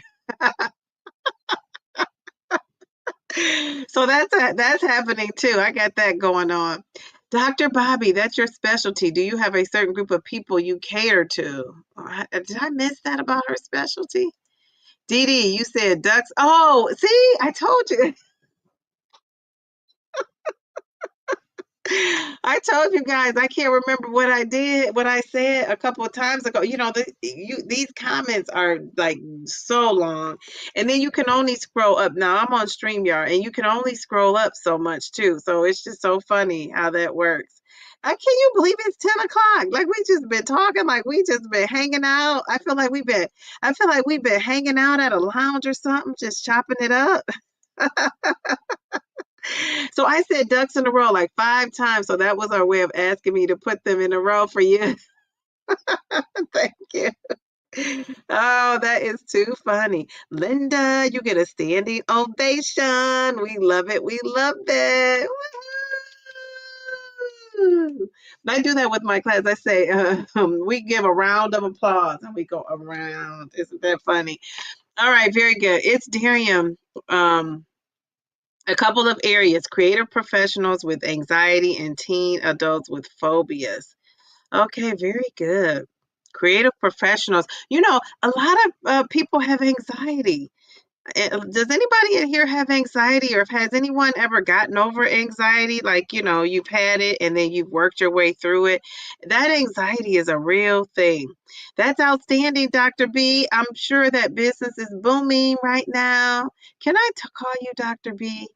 So that's happening too. I got that going on. Dr. Bobby, that's your specialty. Do you have a certain group of people you cater to? Did I miss that about her specialty? Dee Dee, you said ducks. Oh, see, I told you. I told you guys I can't remember what I did, what I said a couple of times ago. You know, these comments are like so long, and then you can only scroll up. Now I'm on StreamYard, and you can only scroll up so much too. So it's just so funny how that works. Can you believe it's 10 o'clock? Like we just been talking, like we just been hanging out. I feel like we've been hanging out at a lounge or something, just chopping it up. So I said ducks in a row like 5 times. So that was our way of asking me to put them in a row for you. Thank you. Oh, that is too funny. Linda, you get a standing ovation. We love it. We love it. Woo! I do that with my class. I say, we give a round of applause and we go around. Isn't that funny? All right, very good. It's Darian. A couple of areas, creative professionals with anxiety and teen adults with phobias. Okay, very good. Creative professionals. You know, a lot of people have anxiety. Does anybody in here have anxiety, or has anyone ever gotten over anxiety? Like, you know, you've had it and then you've worked your way through it. That anxiety is a real thing. That's outstanding, Dr. B. I'm sure that business is booming right now. Can I call you Dr. B?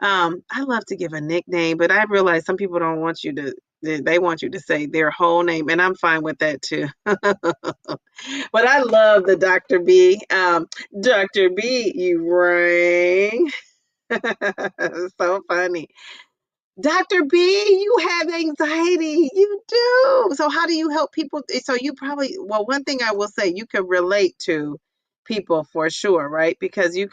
I love to give a nickname, but I realize some people don't want you to, they want you to say their whole name, and I'm fine with that too. But I love the Dr. B. Dr. B, you rang. So funny. Dr. B, you have anxiety. You do. So how do you help people? So you probably, well, one thing I will say, you can relate to people for sure, right? Because you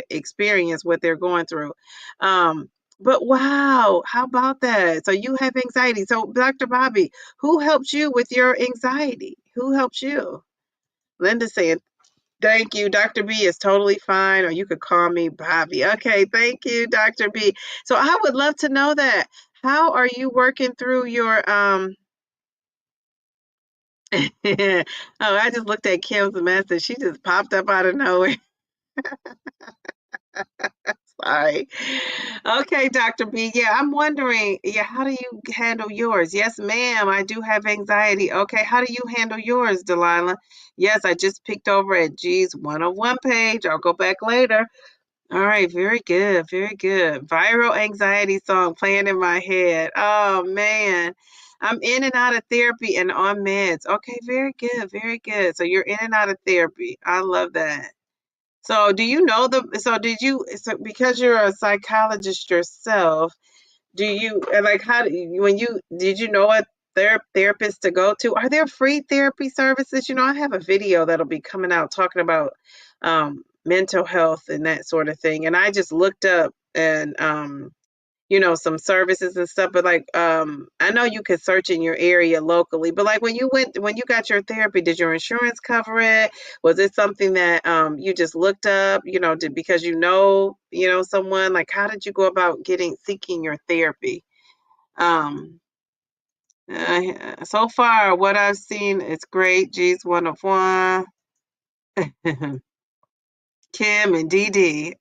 experience what they're going through. But wow, how about that? So you have anxiety. So Dr. Bobby, who helps you with your anxiety? Who helps you? Linda saying, thank you. Dr. B is totally fine, or you could call me Bobby. Okay, thank you, Dr. B. So I would love to know that. How are you working through your Oh, I just looked at Kim's message. She just popped up out of nowhere. Sorry. Okay, Dr. B. Yeah, I'm wondering, yeah, how do you handle yours? Yes, ma'am, I do have anxiety. Okay, how do you handle yours, Delilah? Yes, I just picked over at G's 101 page. I'll go back later. All right, very good, very good. Viral anxiety song playing in my head. Oh man. I'm in and out of therapy and on meds. Okay, very good, very good. So you're in and out of therapy. I love that. So do you know so did you, so because you're a psychologist yourself, do you like how do you, when you did you know what therapist to go to? Are there free therapy services? You know, I have a video that'll be coming out talking about mental health and that sort of thing. And I just looked up and some services and stuff, but like I know you could search in your area locally, but like when you got your therapy, did your insurance cover it? Was it something that you just looked up, because someone? Like how did you go about seeking your therapy? Um so far what I've seen is great. G's one of one. Kim and Dee Dee.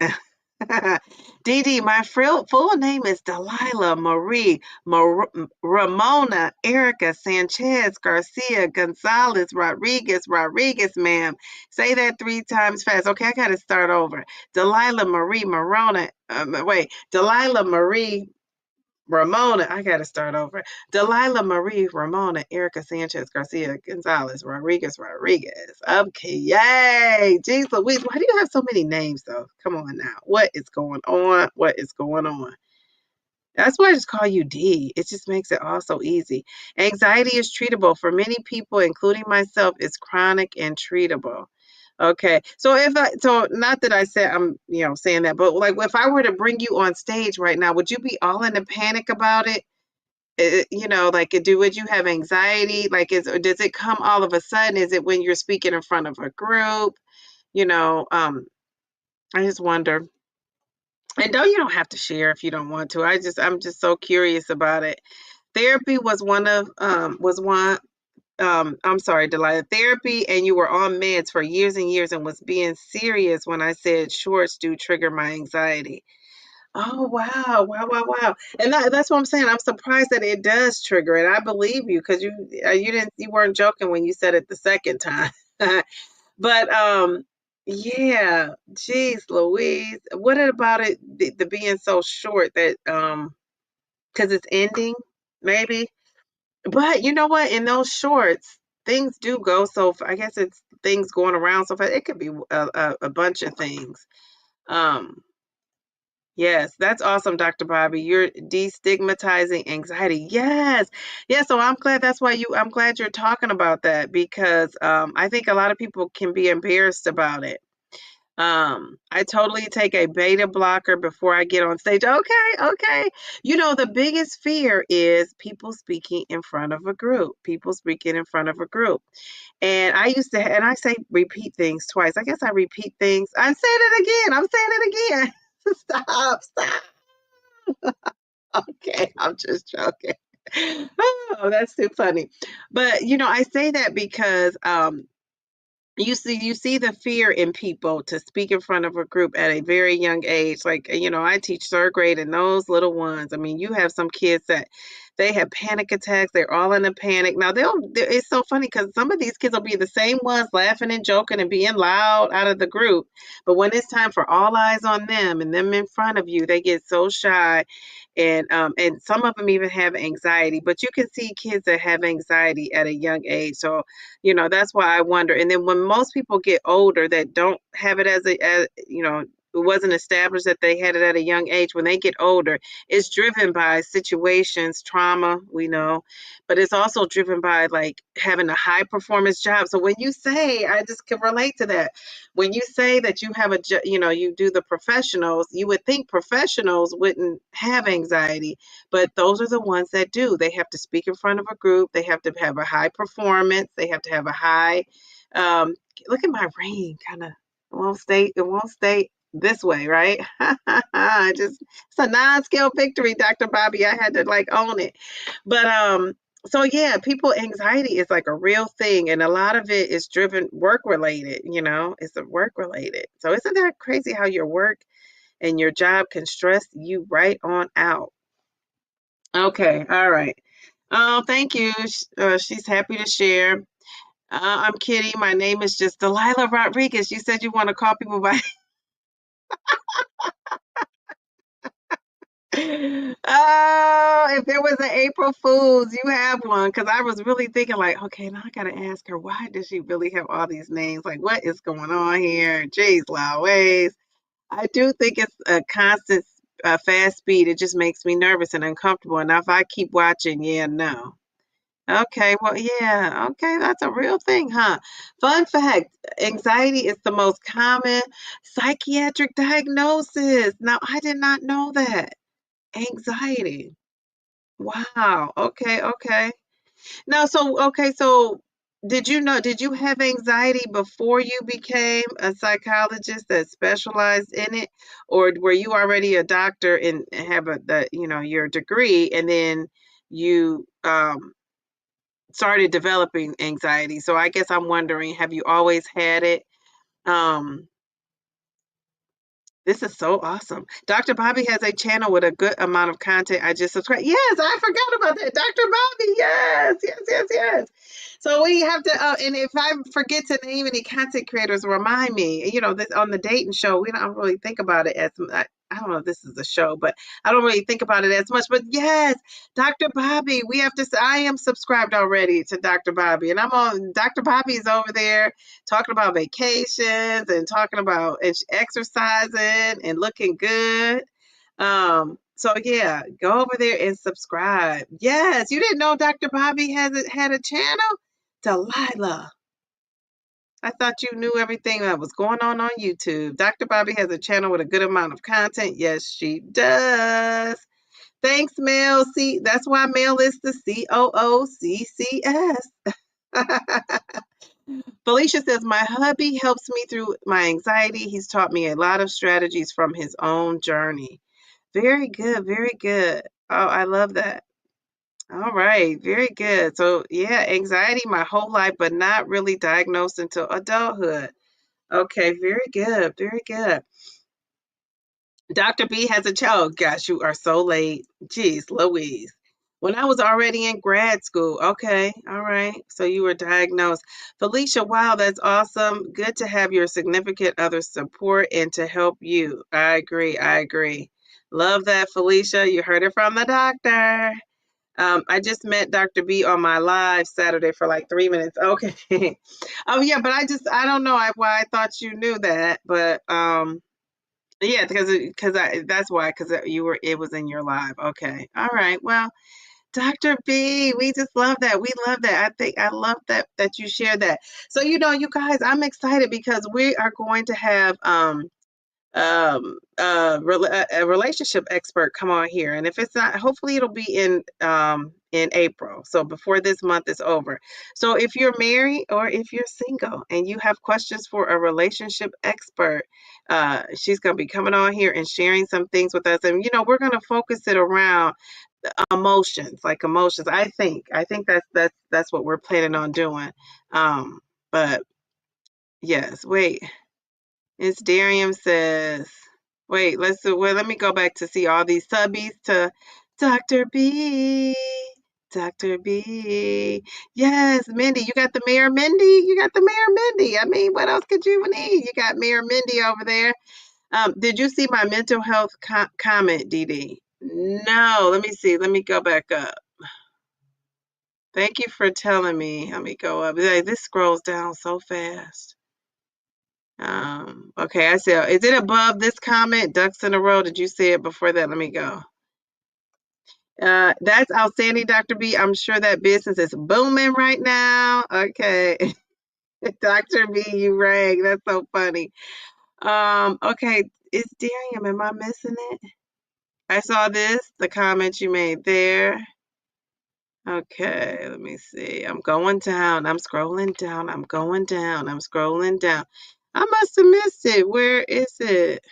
Dee Dee, my full name is Delilah Marie Ramona Erica Sanchez Garcia Gonzalez Rodriguez, ma'am. Say that 3 times fast. Okay, I got to start over. Delilah Marie Marona. Delilah Marie Ramona, I gotta start over. Delilah Marie Ramona Erica Sanchez Garcia Gonzalez Rodriguez. Okay, yay. Jeez Louise, why do you have so many names though? Come on now. What is going on? What is going on? That's why I just call you D. It just makes it all so easy. Anxiety is treatable. For many people, including myself, it's chronic and treatable. Okay. So not that I said I'm, saying that, but like if I were to bring you on stage right now, would you be all in a panic about it? Would you have anxiety? Like does it come all of a sudden? Is it when you're speaking in front of a group? You know, um, I just wonder. And you don't have to share if you don't want to. I'm just so curious about it. Therapy I'm sorry, Delilah, therapy and you were on meds for years and years and was being serious when I said shorts do trigger my anxiety. Oh wow, wow, wow, wow. And that's what I'm saying. I'm surprised that it does trigger it. I believe you because you weren't joking when you said it the second time. But yeah, geez, Louise. What about it the being so short that because it's ending, maybe? But you know what? In those shorts, things do go so I guess it's things going around so fast. It could be a bunch of things. Um, yes, that's awesome, Dr. Bobby. You're destigmatizing anxiety. Yes. Yeah, so I'm glad you're talking about that because I think a lot of people can be embarrassed about it. I totally take a beta blocker before I get on stage. Okay, okay. The biggest fear is people speaking in front of a group. People speaking in front of a group. And and I say repeat things twice. I guess I repeat things. I'm saying it again. I'm saying it again. Stop. Okay, I'm just joking. Oh, that's too funny. But I say that because you see the fear in people to speak in front of a group at a very young age. Like, I teach third grade and those little ones. I mean, you have some kids that they have panic attacks. They're all in a panic. Now it's so funny because some of these kids will be the same ones laughing and joking and being loud out of the group. But when it's time for all eyes on them and them in front of you, they get so shy. And some of them even have anxiety, but you can see kids that have anxiety at a young age. So that's why I wonder. And then when most people get older that don't have it it wasn't established that they had it at a young age. When they get older, it's driven by situations, trauma, we know, but it's also driven by like having a high performance job. So when you say, I just can relate to that. When you say that you have you do the professionals, you would think professionals wouldn't have anxiety, but those are the ones that do. They have to speak in front of a group. They have to have a high performance. They have to have a high, um, look at my ring, kind of, it won't stay this way, right? It's a non-scale victory, Dr. Bobby. I had to like own it. But so yeah, people anxiety is like a real thing, and a lot of it is driven work related, it's a work related. So isn't that crazy how your work and your job can stress you right on out. Okay, all right. Oh, thank you. She's happy to share. I'm Kitty. My name is just Delilah Rodriguez. You said you want to call people by. Oh, if there was an April Fool's, you have one. Because I was really thinking, like, okay, now I got to ask her, why does she really have all these names? Like, what is going on here? Jeez, Louise. I do think it's a constant fast speed. It just makes me nervous and uncomfortable. And if I keep watching, yeah, no. Okay, well, yeah, okay, that's a real thing, huh? Fun fact, anxiety is the most common psychiatric diagnosis. Now, I did not know that. Anxiety. Wow. Okay, okay. Now, so did you have anxiety before you became a psychologist that specialized in it? Or were you already a doctor and have your degree and then you started developing anxiety? So I guess I'm wondering, have you always had it? Um, This is so awesome. Dr. Bobby has a channel with a good amount of content. I just subscribed. Yes, I forgot about that. Dr. Bobby. Yes, yes, yes, yes. So we have to, and if I forget to name any content creators, remind me. This on the dating show, we don't really think about it as I don't know if this is a show, but I don't really think about it as much. But yes, Dr. Bobby, we have to. I am subscribed already to Dr. Bobby, and I'm on. Dr. Bobby's over there talking about vacations and talking about exercising and looking good. So yeah, go over there and subscribe. Yes, you didn't know Dr. Bobby had a channel? Delilah. I thought you knew everything that was going on YouTube. Dr. Bobby has a channel with a good amount of content. Yes, she does. Thanks, Mel. See, that's why Mel is the COOCCS. Felicia says, my hubby helps me through my anxiety. He's taught me a lot of strategies from his own journey. Very good. Very good. Oh, I love that. All right. Very good. So, yeah, anxiety my whole life, but not really diagnosed until adulthood. Okay. Very good. Very good. Dr. B has a child. Gosh, you are so late. Jeez, Louise. When I was already in grad school. Okay. All right. So you were diagnosed. Felicia, wow, that's awesome. Good to have your significant other support and to help you. I agree. I agree. Love that, Felicia. You heard it from the doctor. I just met Dr. B on my live Saturday for like 3 minutes. Okay. Oh yeah, but I don't know why I thought you knew that, but yeah, because that's why, because it was in your live. Okay. All right. Well, Dr. B, we just love that. We love that. I love that you share that. So, you guys, I'm excited because we are going to have a relationship expert come on here, and if it's not, hopefully it'll be in April, so before this month is over. So if you're married or if you're single and you have questions for a relationship expert, she's going to be coming on here and sharing some things with us, and we're going to focus it around emotions, like emotions. I think that's what we're planning on doing. But yes, wait. It's Darium says, wait, let me go back to see all these subbies to Dr. B. Dr. B. Yes, Mindy, you got the Mayor Mindy. You got the Mayor Mindy. I mean, what else could you need? You got Mayor Mindy over there. Did you see my mental health comment, Dee Dee? No, let me see. Let me go back up. Thank you for telling me. Let me go up. This scrolls down so fast. Okay, I see. Is it above this comment? Ducks in a row. Did you see it before that? Let me go. That's outstanding, Dr. B. I'm sure that business is booming right now. Okay. Dr. B, you rang. That's so funny. Okay, it's Darium. Am I missing it? I saw the comment you made there. Okay, let me see. I'm going down. I'm scrolling down. I'm going down. I'm scrolling down. I must have missed it. Where is it?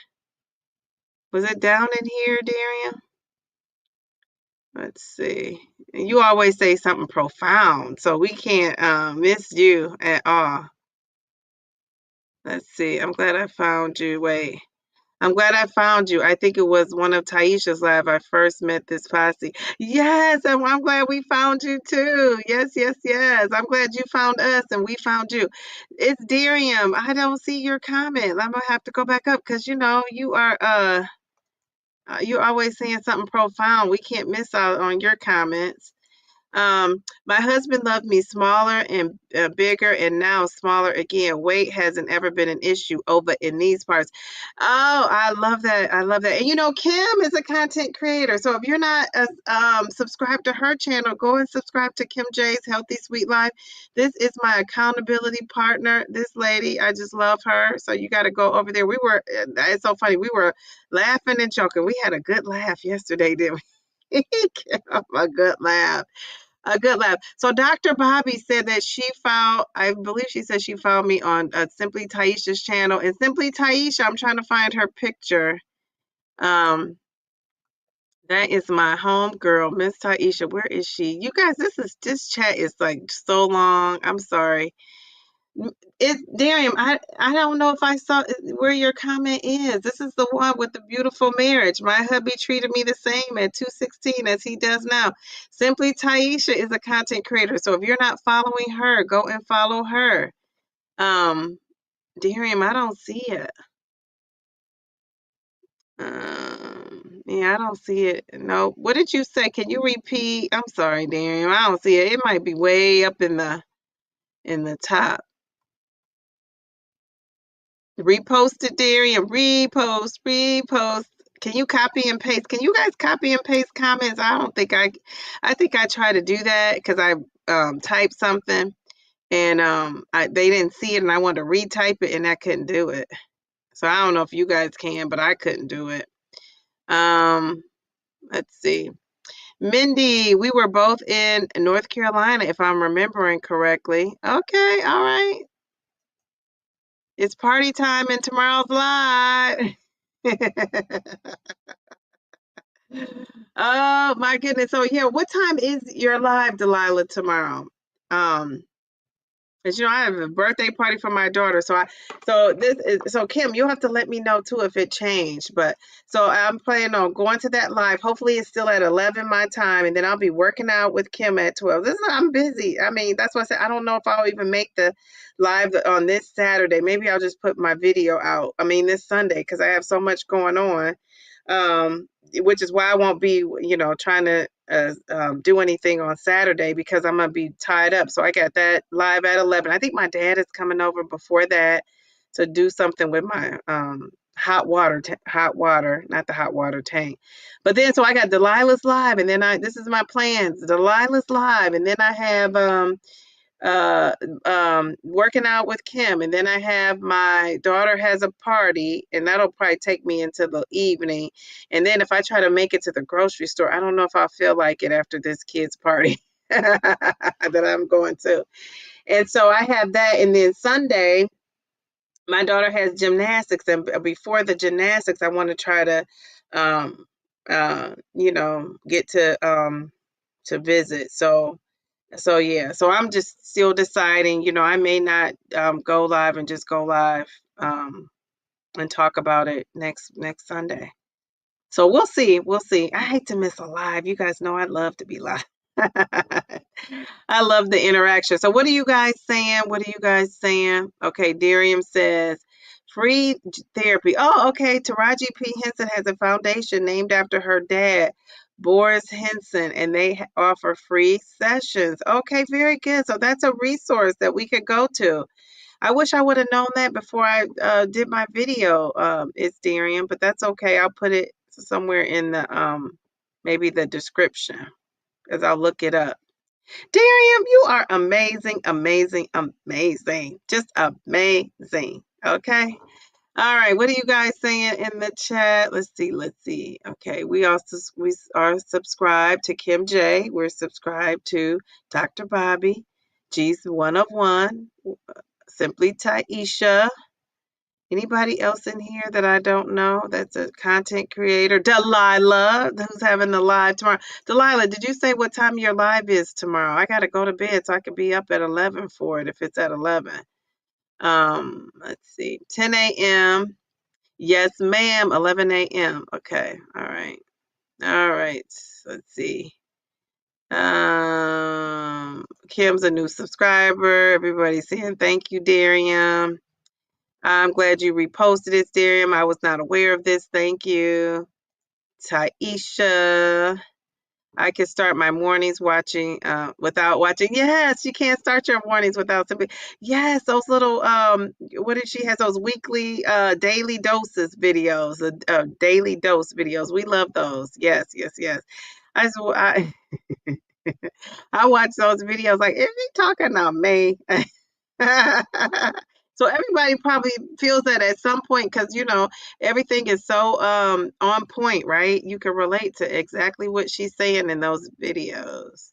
Was it down in here, Darian? Let's see. You always say something profound, so we can't miss you at all. Let's see. I'm glad I found you. Wait. I'm glad I found you. I think it was one of Taisha's live I first met this posse. Yes, and I'm glad we found you too. Yes, yes, yes. I'm glad you found us and we found you. It's Darium. I don't see your comment. I'm gonna have to go back up because you know you're always saying something profound. We can't miss out on your comments. My husband loved me smaller and bigger, and now smaller again. Weight hasn't ever been an issue over in these parts. Oh, I love that. I love that. And you know, Kim is a content creator. So if you're not subscribed to her channel, go and subscribe to Kim J's Healthy Sweet Life. This is my accountability partner. This lady, I just love her. So you got to go over there. It's so funny. We were laughing and joking. We had a good laugh yesterday, didn't we? A good laugh. A good laugh. So Dr. Bobby said that she found, I believe she said she found me on Simply Taisha's channel. And Simply Taisha, I'm trying to find her picture. That is my home girl, Miss Taisha. Where is she? You guys, this chat is like so long. I'm sorry. It Darian, I don't know if I saw where your comment is. This is the one with the beautiful marriage. My hubby treated me the same at 216 as he does now. Simply Taisha is a content creator. So if you're not following her, go and follow her. Darian, I don't see it. Yeah, I don't see it. No. What did you say? Can you repeat? I'm sorry, Darian. I don't see it. It might be way up in the top. Repost it, Darian. Repost. Can you copy and paste? Can you guys copy and paste comments? I think I tried to do that because I typed something and they didn't see it and I wanted to retype it and I couldn't do it. So I don't know if you guys can, but I couldn't do it. Let's see. Mindy, we were both in North Carolina, if I'm remembering correctly. Okay, all right. It's party time and tomorrow's live. Oh my goodness. So yeah, what time is your live, Delilah, tomorrow? Um, as you know, I have a birthday party for my daughter. So Kim, you'll have to let me know too if it changed. But so I'm planning on going to that live. Hopefully it's still at 11 my time, and then I'll be working out with Kim at 12. I'm busy. I mean, that's what I said. I don't know if I'll even make the live on this Saturday. Maybe I'll just put my video out. I mean, this Sunday because I have so much going on. Which is why I won't be, trying to do anything on Saturday because I'm gonna be tied up. So I got that live at 11. I think my dad is coming over before that to do something with my hot water, not the hot water tank. But then so I got Delilah's live, and then this is my plans. Delilah's live, and then I have working out with Kim, and then I have my daughter has a party, and that'll probably take me into the evening. And then if I try to make it to the grocery store, I don't know if I'll feel like it after this kid's party that I'm going to. And so I have that, and then Sunday, my daughter has gymnastics, and before the gymnastics, I want to try to, get to visit. So yeah, so I'm just still deciding, I may not go live and just go live and talk about it next Sunday. So we'll see. We'll see. I hate to miss a live. You guys know I love to be live. I love the interaction. So what are you guys saying? What are you guys saying? Okay, Darium says free therapy. Oh, okay. Taraji P. Henson has a foundation named after her dad, Boris Henson, and they offer free sessions. Okay, very good. So that's a resource that we could go to. I wish I would have known that before I did my video. It's Darian, but that's okay. I'll put it somewhere in the maybe the description because I'll look it up. Darian, you are amazing, amazing, amazing. Just amazing. Okay. All right. What are you guys saying in the chat? Let's see. Okay. We are subscribed to Kim J. We're subscribed to Dr. Bobby. G's one of one. Simply Taisha. Anybody else in here that I don't know that's a content creator? Delilah, who's having the live tomorrow. Delilah, did you say what time your live is tomorrow? I got to go to bed so I can be up at 11 for it if it's at 11. Let's see, 10 a.m. Yes, ma'am. 11 a.m. Okay. All right. All right. Let's see. Kim's a new subscriber. Everybody's saying thank you, Darium. I'm glad you reposted this, Darium. I was not aware of this. Thank you. Taisha. I can start my mornings watching without watching. Yes, you can't start your mornings without something. Yes, those little what did she has those weekly daily doses videos, daily dose videos. We love those. Yes, yes, yes. I I watch those videos like, is he talking about me? So everybody probably feels that at some point because everything is so on point, right? You can relate to exactly what she's saying in those videos.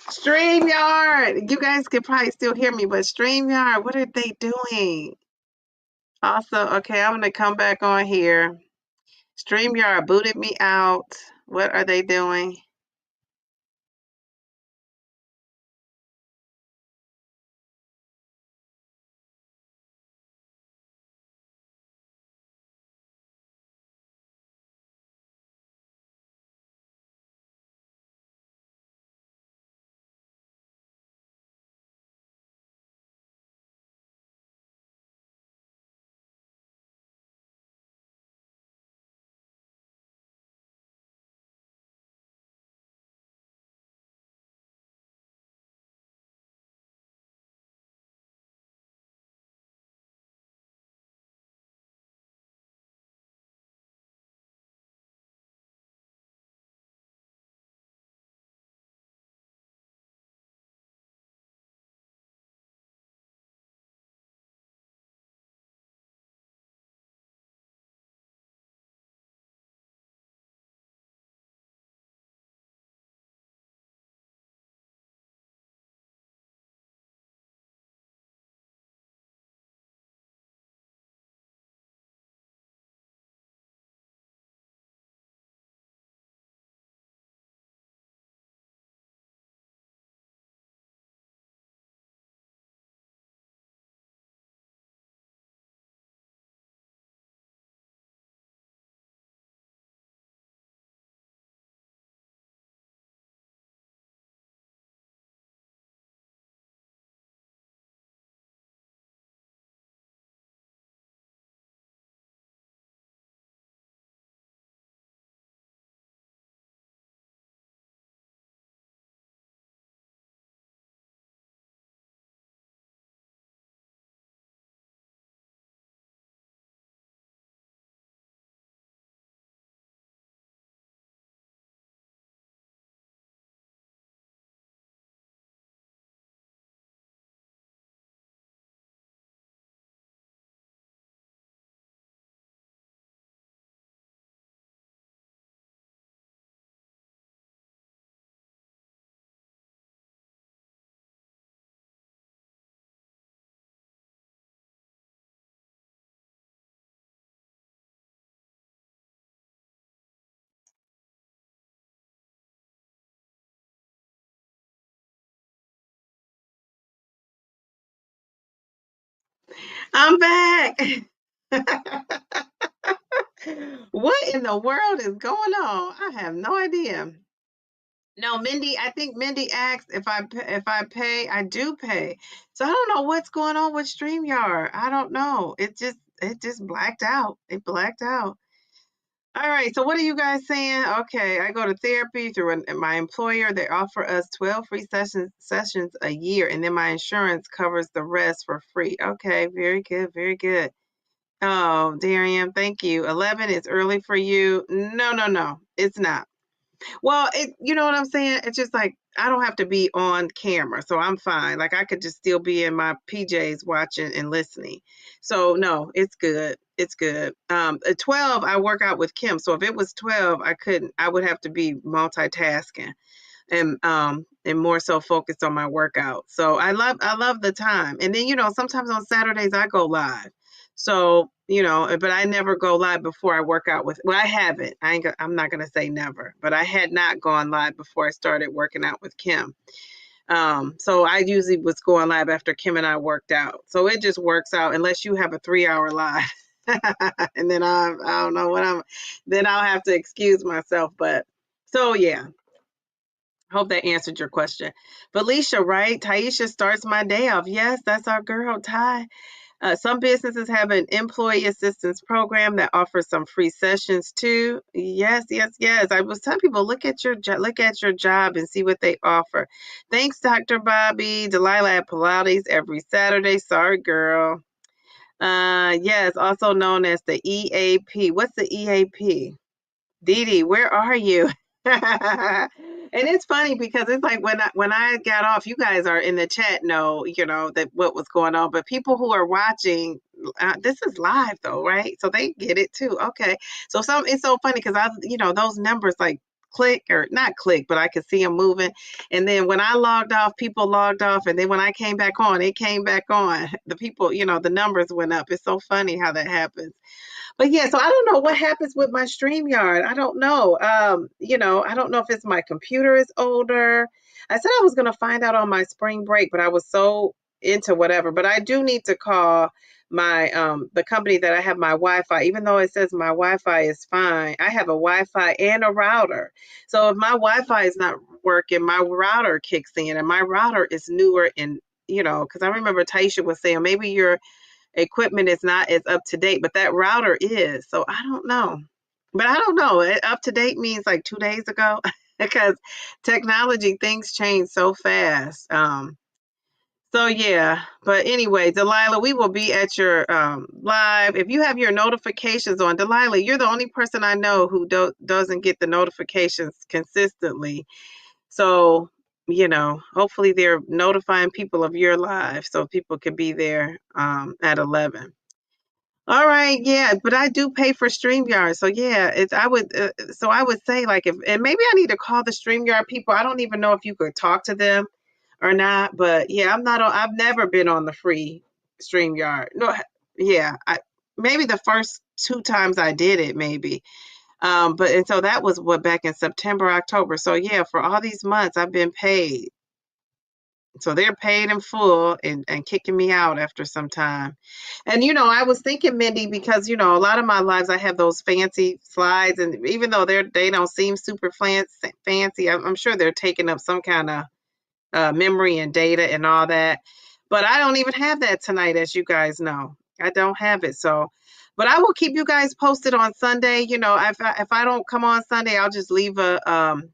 StreamYard, you guys can probably still hear me, but StreamYard, what are they doing? Also, okay, I'm gonna come back on here. StreamYard booted me out. What are they doing? I'm back. What in the world is going on? I have no idea. No, Mindy, I think Mindy asked if I pay, I do pay. So I don't know what's going on with StreamYard. I don't know. It just blacked out. It blacked out. All right. So what are you guys saying? Okay, I go to therapy through my employer. They offer us 12 free sessions a year, and then my insurance covers the rest for free. Okay, very good, very good. Oh, Darian, thank you. 11 is early for you. No, no, no, it's not. Well, you know what I'm saying? It's just like I don't have to be on camera, so I'm fine. Like I could just still be in my PJs watching and listening. So no, it's good. It's good. At 12, I work out with Kim. So if it was 12, I couldn't. I would have to be multitasking and more so focused on my workout. So I love the time. And then sometimes on Saturdays I go live. So, but I never go live before I work out with, well, I haven't. I'm not going to say never, but I had not gone live before I started working out with Kim. So I usually was going live after Kim and I worked out. So it just works out unless you have a 3-hour live. And then I don't know then I'll have to excuse myself. But so yeah, hope that answered your question. Felicia, right? Taisha starts my day off. Yes, that's our girl, Ty. Some businesses have an employee assistance program that offers some free sessions too. Yes, yes, yes. I was telling people look at your job and see what they offer. Thanks, Dr. Bobby. Delilah at Pilates every Saturday. Sorry, girl. Yes, also known as the EAP. What's the EAP? Dee Dee, where are you? And it's funny because it's like when I got off, you guys are in the chat know, that what was going on, but people who are watching, this is live though, right? So they get it too. Okay. So it's so funny because those numbers like click or not click, but I could see them moving. And then when I logged off, people logged off. And then when I came back on, it came back on. The people, the numbers went up. It's so funny how that happens. But yeah, so I don't know what happens with my StreamYard. I don't know. I don't know if it's my computer is older. I said I was going to find out on my spring break, but I was so into whatever. But I do need to call my the company that I have my Wi-Fi. Even though it says my Wi-Fi is fine, I have a Wi-Fi and a router. So if my Wi-Fi is not working, my router kicks in, and my router is newer and because I remember Taisha was saying maybe your equipment is not as up to date, but that router is. So I don't know. But I don't know. Up to date means like 2 days ago because technology, things change so fast. So yeah, but anyway, Delilah, we will be at your live. If you have your notifications on, Delilah, you're the only person I know who doesn't get the notifications consistently. So, hopefully they're notifying people of your live so people can be there at 11. All right, yeah, but I do pay for StreamYard. So yeah, I would say like and maybe I need to call the StreamYard people. I don't even know if you could talk to them or not, but yeah, I've never been on the free StreamYard. No, yeah, maybe the first 2 times I did it, maybe. And so that was back in September, October. So yeah, for all these months I've been paid. So they're paid in full and kicking me out after some time. And, I was thinking, Mindy, because, a lot of my lives, I have those fancy slides. And even though they don't seem super fancy, I'm sure they're taking up some kind of memory and data and all that. But I don't even have that tonight, as you guys know. I don't have it. So, but I will keep you guys posted on Sunday. If I don't come on Sunday, I'll just leave something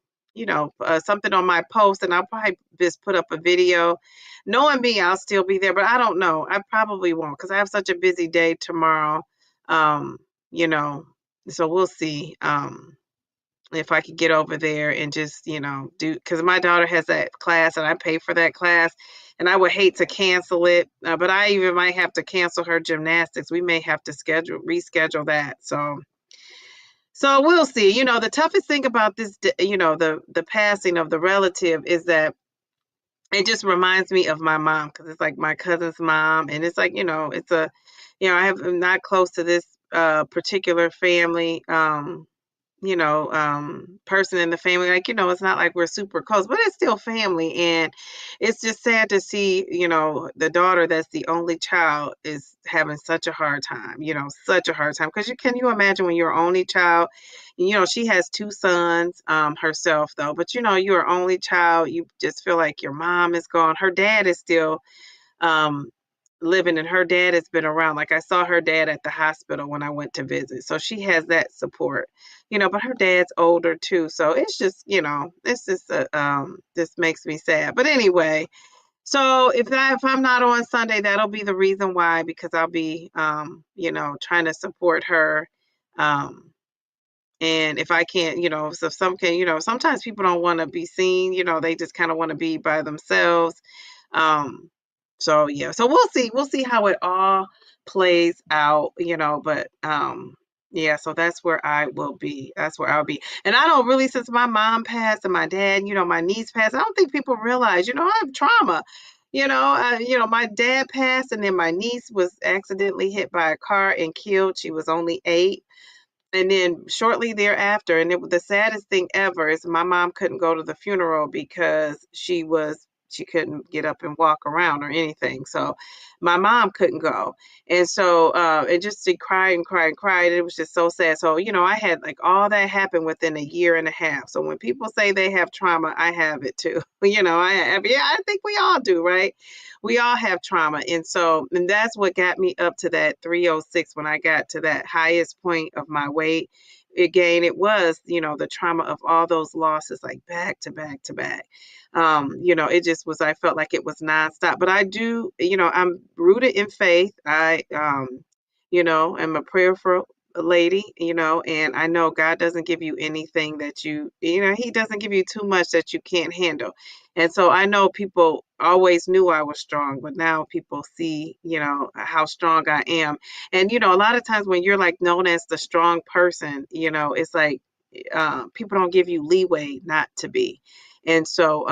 on my post, and I'll probably just put up a video. Knowing me, I'll still be there, but I don't know. I probably won't because I have such a busy day tomorrow. So we'll see if I could get over there and just, do, because my daughter has that class and I pay for that class, and I would hate to cancel it, but I even might have to cancel her gymnastics. We may have to reschedule that. So we'll see. The toughest thing about this, the passing of the relative is that it just reminds me of my mom because it's like my cousin's mom, and it's like I'm not close to this particular family. Person in the family. Like, it's not like we're super close, but it's still family. And it's just sad to see, the daughter that's the only child is having such a hard time, such a hard time. Because can you imagine when you're only child, she has 2 sons herself though, but you're only child, you just feel like your mom is gone. Her dad is still living, and her dad has been around. Like I saw her dad at the hospital when I went to visit. So she has that support, but her dad's older too. So it's just, it's just this makes me sad. But anyway, so if I'm not on Sunday, that'll be the reason why, because I'll be trying to support her. And if I can't, so some can, sometimes people don't want to be seen, they just kind of want to be by themselves. So yeah, so we'll see how it all plays out, but yeah, so that's where I will be. That's where I'll be. And I don't really, since my mom passed and my dad, my niece passed, I don't think people realize, I have trauma. My dad passed, and then my niece was accidentally hit by a car and killed. She was only 8. And then shortly thereafter, and the saddest thing ever is my mom couldn't go to the funeral because she couldn't get up and walk around or anything. So my mom couldn't go. And so it just she cried and cried and cried. It was just so sad. So, I had like all that happen within a year and a half. So when people say they have trauma, I have it too. I have, yeah, I think we all do, right? We all have trauma. And that's what got me up to that 306 when I got to that highest point of my weight. Again, it was, the trauma of all those losses, like back to back to back. It just was, I felt like it was nonstop. But I do, I'm rooted in faith. I, am a prayerful lady, and I know God doesn't give you anything that He doesn't give you too much that you can't handle. And so I know people always knew I was strong, but now people see, how strong I am. And, a lot of times when you're like known as the strong person, it's like people don't give you leeway not to be. And so,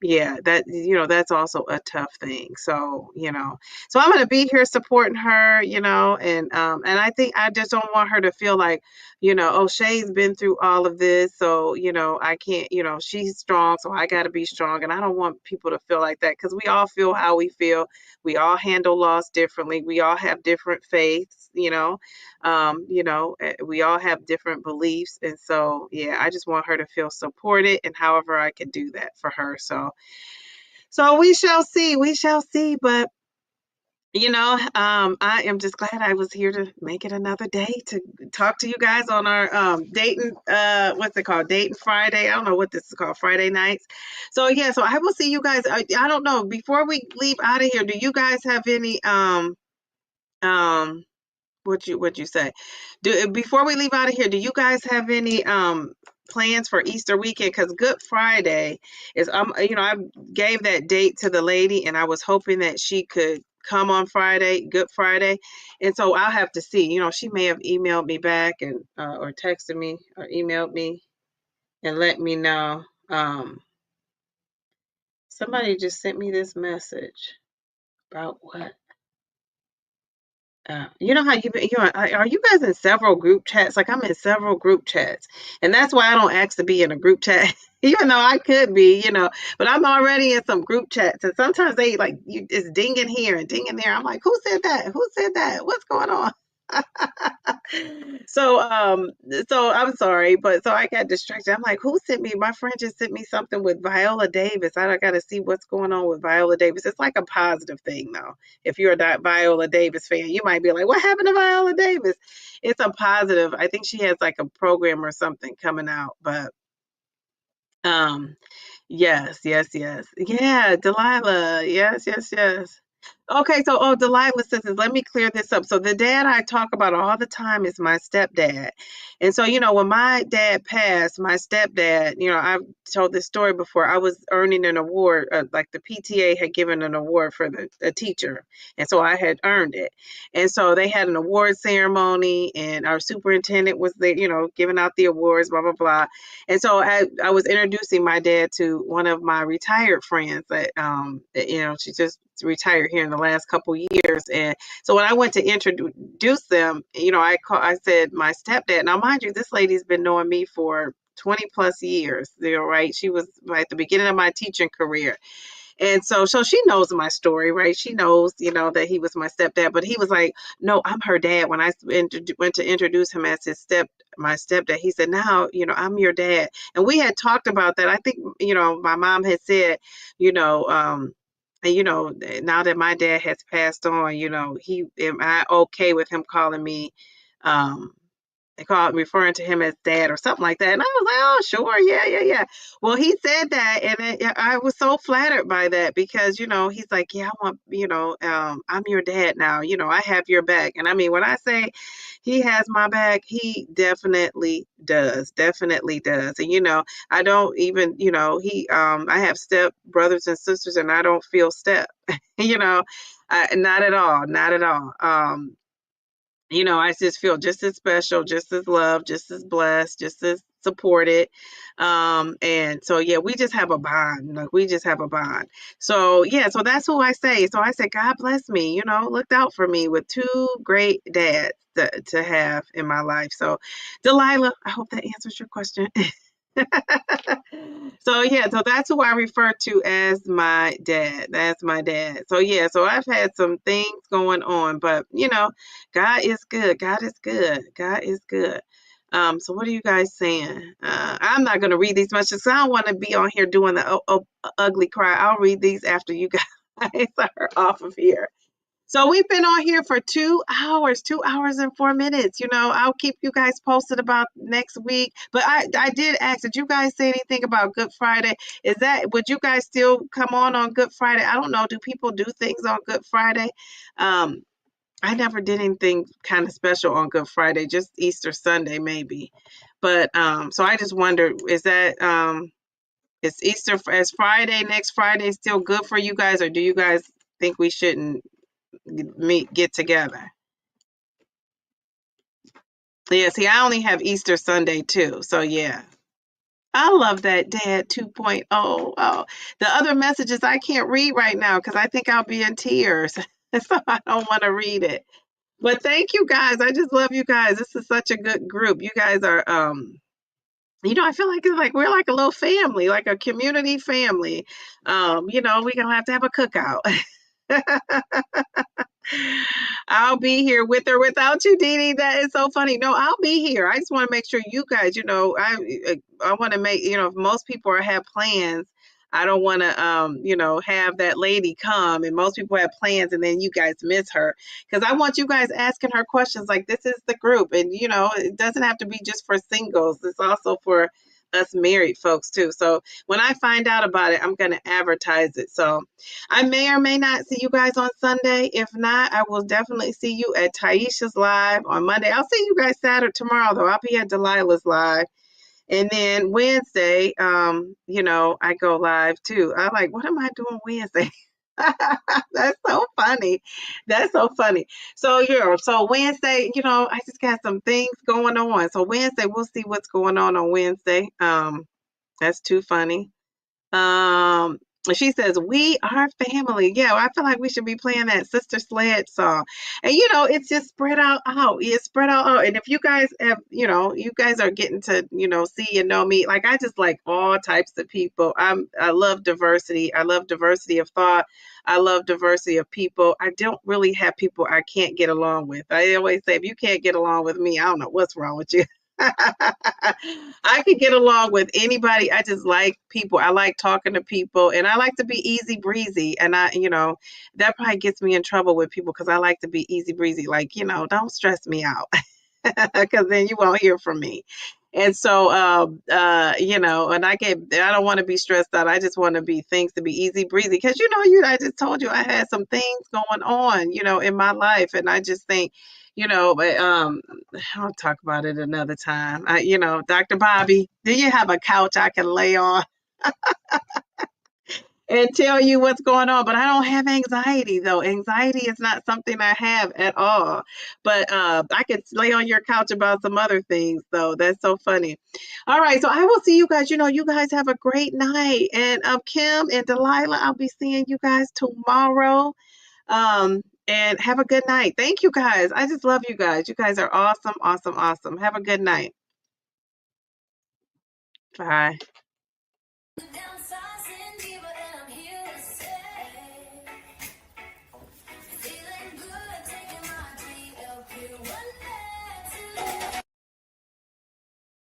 yeah, that's also a tough thing. So I'm gonna be here supporting her, and I think I just don't want her to feel like, oh, Shay's been through all of this, so I can't, she's strong, so I got to be strong, and I don't want people to feel like that because we all feel how we feel. We all handle loss differently. We all have different faiths, we all have different beliefs, and so yeah, I just want her to feel supported, and however I can do that for her. So we shall see. We shall see, but I am just glad I was here to make it another day to talk to you guys on our dating what's it called? Dating Friday. I don't know what this is called, Friday nights. So yeah, so I will see you guys. I don't know. Before we leave out of here, do you guys have any um what you say? Before we leave out of here, do you guys have any plans for Easter weekend? Because Good Friday is I gave that date to the lady, and I was hoping that she could come on Friday, Good Friday. And so I'll have to see. She may have emailed me back and or texted me or emailed me and let me know. Somebody just sent me this message about what? You know how are you guys in several group chats? Like I'm in several group chats, and that's why I don't ask to be in a group chat, even though I could be, but I'm already in some group chats, and sometimes they like it's dinging here and dinging there. I'm like, who said that? Who said that? What's going on? So so I'm sorry, but so I got distracted. I'm like, who sent me? My friend just sent me something with Viola Davis. I got to see what's going on with Viola Davis. It's like a positive thing though. If you're a Viola Davis fan, you might be like, what happened to Viola Davis? It's a positive. I think she has like a program or something coming out, but um yes, yes, yes. Yeah, Delilah. Yes, yes, yes. Okay, so Delilah says, let me clear this up. So the dad I talk about all the time is my stepdad. And so, when my dad passed, my stepdad, I've told this story before. I was earning an award, like the PTA had given an award for the teacher. And so I had earned it. And so they had an award ceremony, and our superintendent was there, giving out the awards, blah, blah, blah. And so I was introducing my dad to one of my retired friends that, she just retired here in the last couple years. And so when I went to introduce them, I said my stepdad. Now, mind you, this lady's been knowing me for 20 plus years, right? She was at the beginning of my teaching career. And so she knows my story, right? She knows, that he was my stepdad, but he was like, no, I'm her dad. When I went to introduce him as my stepdad, he said, now, I'm your dad. And we had talked about that. I think, my mom had said, and now that my dad has passed on, am I okay with him calling me, they call it referring to him as dad or something like that. And I was like, oh, sure. Yeah, yeah, yeah. Well, he said that. And I was so flattered by that because, he's like, yeah, I want, I'm your dad now. I have your back. And I mean, when I say he has my back, he definitely does. Definitely does. And, I don't even, I have step brothers and sisters and I don't feel step, not at all. Not at all. I just feel just as special, just as loved, just as blessed, just as supported. And so yeah, we just have a bond. Like we just have a bond. So yeah, so that's who I say. So I said, God bless me, looked out for me with two great dads to have in my life. So Delilah, I hope that answers your question. So yeah, so that's who I refer to as my dad. That's my dad. So yeah, so I've had some things going on, but God is good. God is good. God is good. So what are you guys saying? I'm not gonna read these much because I don't want to be on here doing the ugly cry. I'll read these after you guys are off of here. So we've been on here for 2 hours, 2 hours and 4 minutes. I'll keep you guys posted about next week. But I did ask, did you guys say anything about Good Friday? Would you guys still come on Good Friday? I don't know. Do people do things on Good Friday? Um, I never did anything kind of special on Good Friday, just Easter Sunday maybe. But so I just wondered, is Easter as Friday, next Friday still good for you guys, or do you guys think we shouldn't get together? Yeah, see, I only have Easter Sunday too. So yeah. I love that Dad 2.0. Oh, the other messages I can't read right now because I think I'll be in tears. So I don't want to read it. But thank you guys. I just love you guys. This is such a good group. You guys are I feel like it's like we're like a little family, like a community family. We're gonna have to have a cookout. I'll be here with or without you, Dee Dee. That is so funny. No, I'll be here. I just want to make sure you guys, I want to make, if most people have plans, I don't want to, have that lady come and most people have plans and then you guys miss her. Because I want you guys asking her questions like this is the group. And, it doesn't have to be just for singles. It's also for us married folks too. So when I find out about it, I'm going to advertise it. So I may or may not see you guys on Sunday. If not, I will definitely see you at Taisha's live on Monday. I'll see you guys tomorrow though. I'll be at Delilah's live. And then Wednesday, I go live too. I'm like, what am I doing Wednesday? That's so funny. That's so funny. So yeah, so Wednesday, I just got some things going on. So Wednesday, we'll see what's going on Wednesday. That's too funny. Um, she says, "We are family." Yeah, well, I feel like we should be playing that Sister Sledge song. And it's just spread out. It's spread out. And if you guys have, you guys are getting to, see and know me. Like I just like all types of people. I love diversity. I love diversity of thought. I love diversity of people. I don't really have people I can't get along with. I always say, if you can't get along with me, I don't know what's wrong with you. I can get along with anybody. I just like people. I like talking to people and I like to be easy breezy. And that probably gets me in trouble with people because I like to be easy breezy. Like, don't stress me out because then you won't hear from me. And so, and I don't want to be stressed out. I just want to be things to be easy breezy because, I just told you I had some things going on, in my life. And I just think, but I'll talk about it another time. Dr. Bobby, do you have a couch I can lay on and tell you what's going on? But I don't have anxiety though. Anxiety is not something I have at all. But I could lay on your couch about some other things though. That's so funny. All right, so I will see you guys. You guys have a great night. And Kim and Delilah, I'll be seeing you guys tomorrow. And have a good night. Thank you guys. I just love you guys. You guys are awesome, awesome, awesome. Have a good night. Bye.